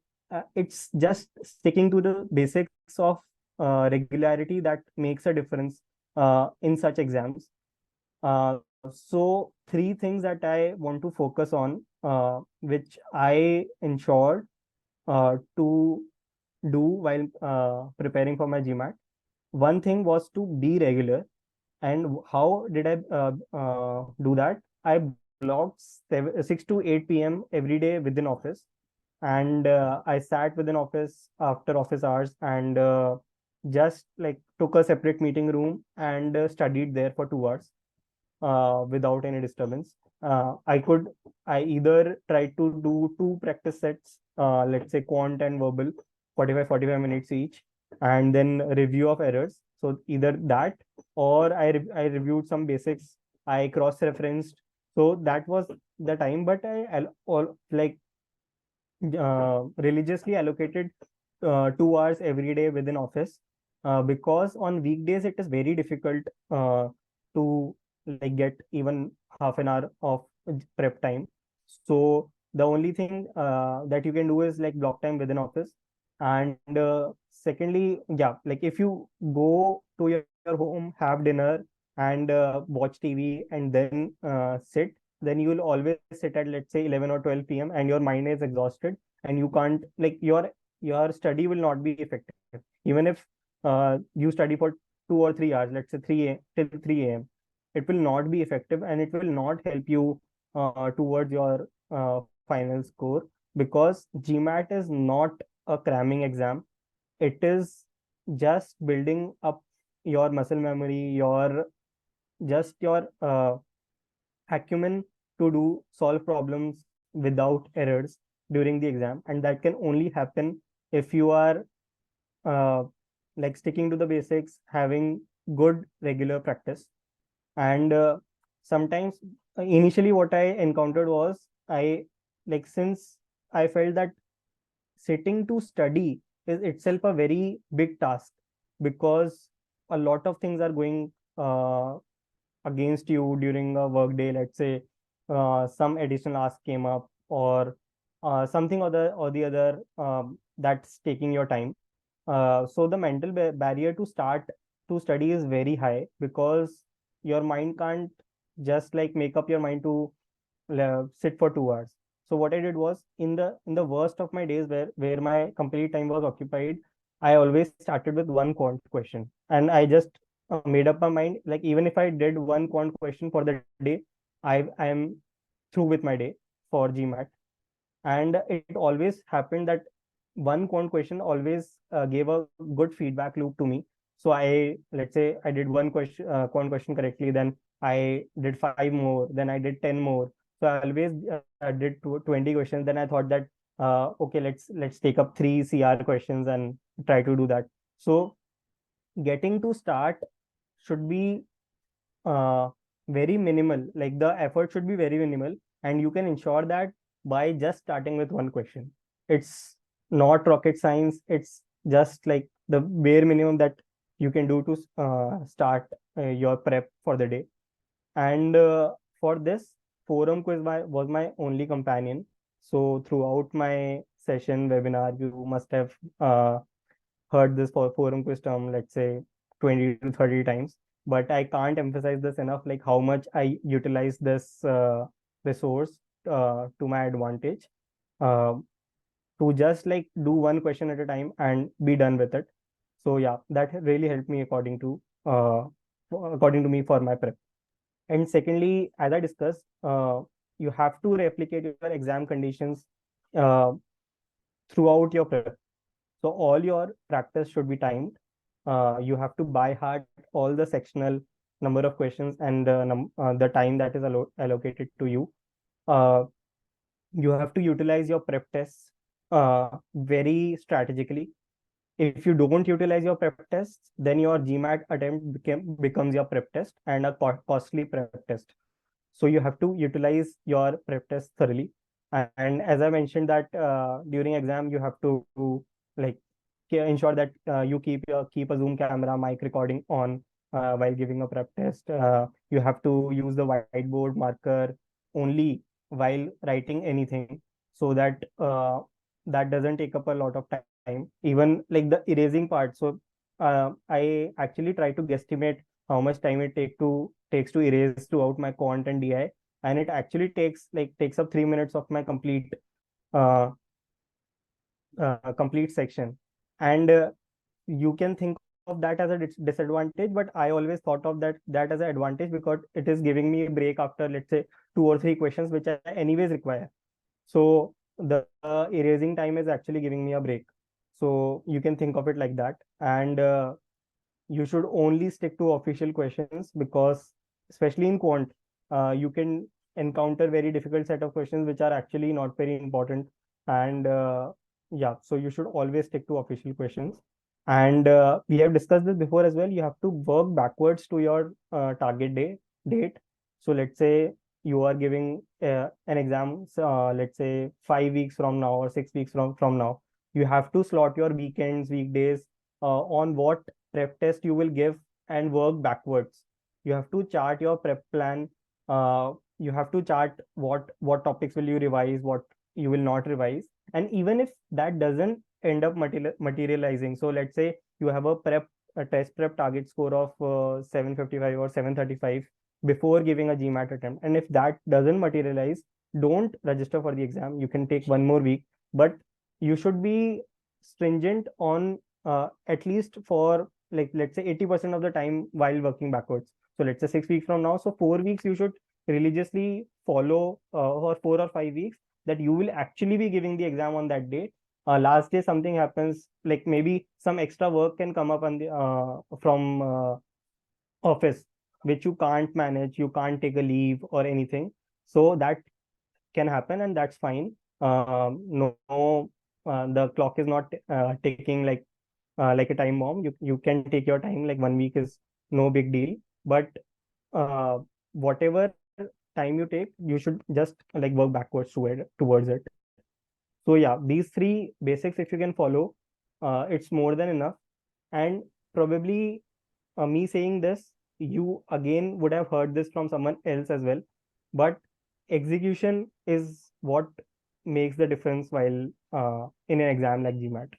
It's just sticking to the basics of regularity that makes a difference in such exams. So three things that I want to focus on, which I ensured to do while preparing for my GMAT. One thing was to be regular. And how did I do that? I blocked 6 to 8 p.m. every day within office. And I sat within office after office hours, and just like took a separate meeting room and studied there for 2 hours without any disturbance. I either tried to do two practice sets, let's say quant and verbal, 45 minutes each, and then review of errors. So either that, or I reviewed some basics, I cross-referenced. So that was the time, but like religiously allocated 2 hours every day within office, because on weekdays it is very difficult to like get even half an hour of prep time. So the only thing that you can do is like block time within office. And secondly, yeah, like if you go to your home, have dinner, and watch TV, and then sit, then you will always sit at, let's say, 11 or 12 p.m., and your mind is exhausted, and you can't like your study will not be effective. Even if you study for 2 or 3 hours, let's say 3 a.m., it will not be effective, and it will not help you towards your final score, because GMAT is not a cramming exam. It is just building up your muscle memory, your acumen to do solve problems without errors during the exam. And that can only happen if you are uh, like sticking to the basics, having good regular practice. And sometimes initially what I encountered was, I like since I felt that sitting to study is itself a very big task, because a lot of things are going against you during a work day. Let's say some additional ask came up, or something or the other that's taking your time. So the mental barrier to start to study is very high, because your mind can't just like make up your mind to sit for 2 hours. So what I did was, in the worst of my days, where my complete time was occupied, I always started with one quant question, and I just made up my mind, like even if I did one quant question for the day, I am through with my day for GMAT. And it always happened that one quant question always gave a good feedback loop to me. So let's say I did one question quant question correctly, then I did five more, then I did 10 more. So I always did 20 questions. Then I thought that okay, let's take up three CR questions and try to do that. So getting to start should be uh, very minimal. Like the effort should be very minimal, and you can ensure that by just starting with one question. It's not rocket science. It's just like the bare minimum that you can do to start your prep for the day. And for this, forum quiz was my only companion. So throughout my session webinar, you must have heard this forum quiz term, let's say 20 to 30 times. But I can't emphasize this enough, like how much I utilize this resource to my advantage, uh, to just like do one question at a time and be done with it. So yeah, that really helped me according to me for my prep. And secondly, as I discussed, you have to replicate your exam conditions uh, throughout your prep. So all your practice should be timed. You have to by heart all the sectional number of questions and the time that is allocated to you. Uh, you have to utilize your prep tests very strategically. If you don't utilize your prep tests, then your GMAT attempt becomes your prep test and a costly prep test. So you have to utilize your prep test thoroughly. And as I mentioned that during exam, you have to like ensure that you keep a Zoom camera, mic recording on while giving a prep test. You have to use the whiteboard marker only while writing anything, so that that doesn't take up a lot of time. Even like the erasing part. So I actually try to guesstimate how much time it takes to erase throughout my quant and DI, and it actually takes up 3 minutes of my uh, complete section. And you can think of that as a disadvantage, but I always thought of that as an advantage, because it is giving me a break after, let's say, 2 or 3 questions which I anyways require. So the erasing time is actually giving me a break. So you can think of it like that. And you should only stick to official questions, because especially in quant, you can encounter very difficult set of questions which are actually not very important. And yeah, so you should always stick to official questions. And we have discussed this before as well. You have to work backwards to your target date. So let's say you are giving an exam, let's say 5 weeks from now or 6 weeks from now. You have to slot your weekends, weekdays on what prep test you will give and work backwards. You have to chart your prep plan. You have to chart what topics will you revise, what you will not revise. And even if that doesn't end up materializing, so let's say you have a test prep target score of 755 or 735 before giving a GMAT attempt, and if that doesn't materialize, don't register for the exam. You can take 1 more week, but you should be stringent on at least for, like, let's say 80% of the time while working backwards. So let's say 6 weeks from now, so 4 weeks you should religiously follow, or 4 or 5 weeks, that you will actually be giving the exam on that day. Last day something happens, like maybe some extra work can come up on the from office, which you can't manage, you can't take a leave or anything. So that can happen, and that's fine. No, the clock is not ticking like a time bomb. You can take your time, like 1 week is no big deal. But uh, whatever time you take, you should just like work backwards towards it. So yeah, these three basics, if you can follow, it's more than enough. And probably me saying this, you again would have heard this from someone else as well. But execution is what makes the difference while in an exam like GMAT.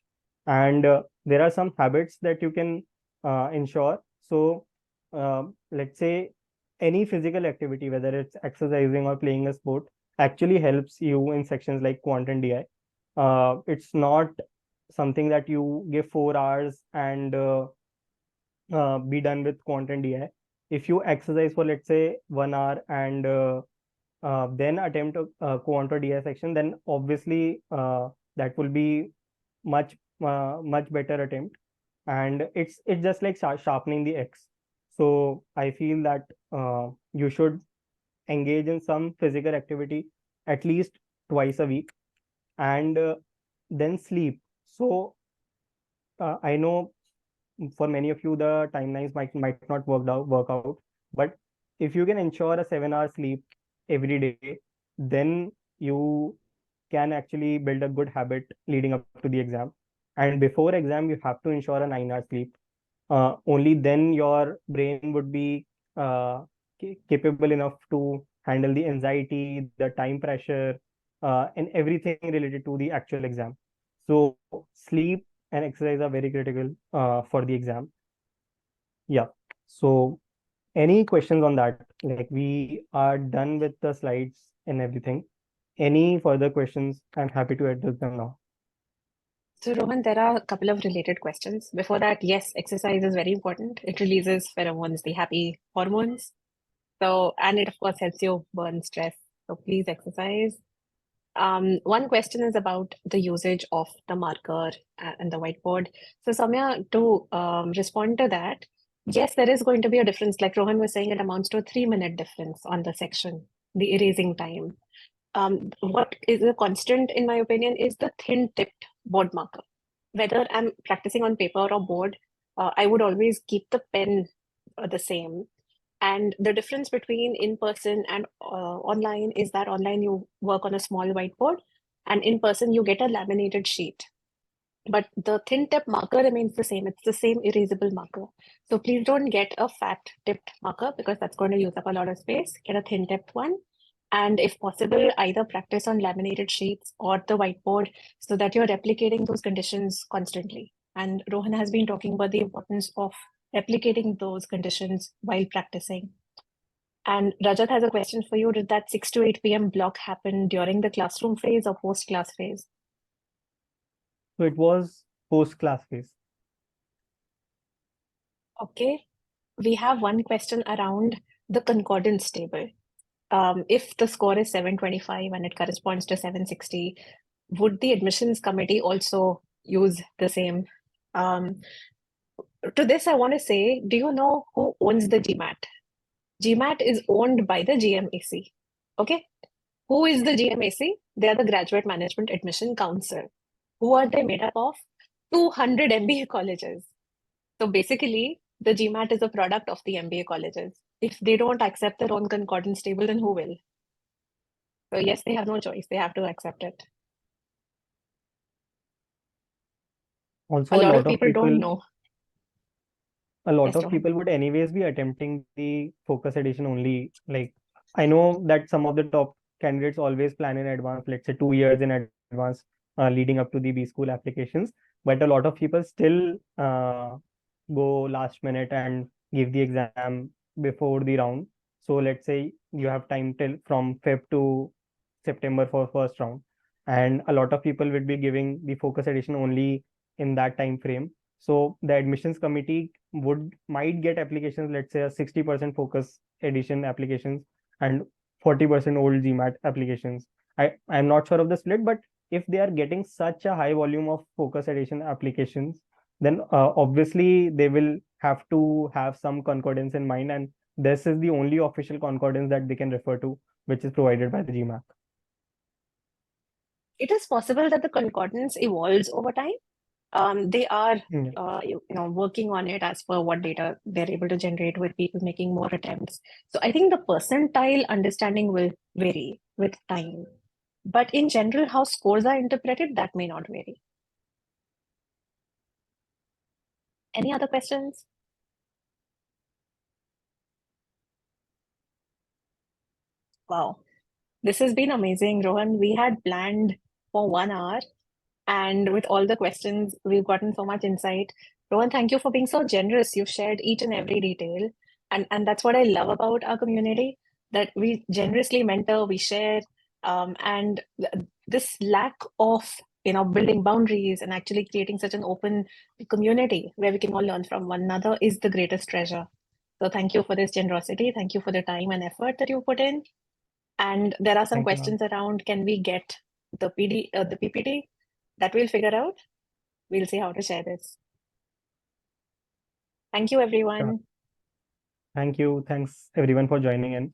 And there are some habits that you can ensure. So let's say any physical activity, whether it's exercising or playing a sport, actually helps you in sections like quant and DI. It's not something that you give 4 hours and be done with quant and DI. If you exercise for, let's say, 1 hour and then attempt a quant or DI section, then obviously that will be much better attempt. And it's just like sharpening the X. So I feel that you should engage in some physical activity at least twice a week, and then sleep. So I know for many of you the timelines might not work out, but if you can ensure a 7 hour sleep every day, then you can actually build a good habit leading up to the exam. And before exam, you have to ensure a 9 hour sleep. Only then your brain would be capable enough to handle the anxiety, the time pressure, and everything related to the actual exam. So sleep and exercise are very critical for the exam. Yeah. So any questions on that? Like, we are done with the slides and everything. Any further questions? I'm happy to address them now. So, Rohan, there are a couple of related questions. Before that, yes, exercise is very important. It releases pheromones, the happy hormones. So, and it of course helps you burn stress. So, please exercise. One question is about the usage of the marker and the whiteboard. So Samya, to respond to that, yes, there is going to be a difference. Like Rohan was saying, it amounts to a 3-minute difference on the section, the erasing time. What is a constant, in my opinion, is the thin-tipped board marker. Whether I'm practicing on paper or board, I would always keep the pen the same. And the difference between in-person and online is that online you work on a small whiteboard, and in person you get a laminated sheet. But the thin tip marker remains the same. It's the same erasable marker. So please don't get a fat tipped marker because that's going to use up a lot of space. Get a thin tipped one. And if possible, either practice on laminated sheets or the whiteboard so that you're replicating those conditions constantly. And Rohan has been talking about the importance of replicating those conditions while practicing. And Rajat has a question for you. Did that 6 to 8 p.m. block happen during the classroom phase or post-class phase? So it was post-class phase. Okay. We have one question around the concordance table. If the score is 725 and it corresponds to 760, would the admissions committee also use the same? To this, I want to say, do you know who owns the GMAT? GMAT is owned by the GMAC. Okay. Who is the GMAC? They are the Graduate Management Admission Council. Who are they made up of? 200 MBA colleges. So basically, the GMAT is a product of the MBA colleges. If they don't accept their own concordance table, then who will? So yes, they have no choice. They have to accept it. Also, A lot of people don't know. A lot Yes, of Rohan. people would anyways be attempting the focus edition only. Like, I know that some of the top candidates always plan in advance, let's say 2 years in advance, leading up to the B school applications. But a lot of people still go last minute and give the exam before the round. So let's say you have time till from Feb to September for first round, and a lot of people would be giving the focus edition only in that time frame. So the admissions committee might get applications, let's say a 60% focus edition applications and 40% old GMAT applications. I'm not sure of the split, but if they are getting such a high volume of focus edition applications, then obviously they will have to have some concordance in mind, and this is the only official concordance that they can refer to, which is provided by the GMAT. It is possible that the concordance evolves over time. They are working on it as per what data they're able to generate with people making more attempts. So I think the percentile understanding will vary with time. But in general, how scores are interpreted, that may not vary. Any other questions? Wow. This has been amazing, Rohan. We had planned for 1 hour, and with all the questions, we've gotten so much insight. Rohan, thank you for being so generous. You've shared each and every detail. And that's what I love about our community, that we generously mentor, we share, and this lack of building boundaries and actually creating such an open community where we can all learn from one another is the greatest treasure. So thank you for this generosity. Thank you for the time and effort that you put in. And there are some Thank you, ma'am. questions around, can we get the PPT? That we'll figure out. We'll see how to share this. Thank you, everyone. Thank you. Thanks everyone for joining in.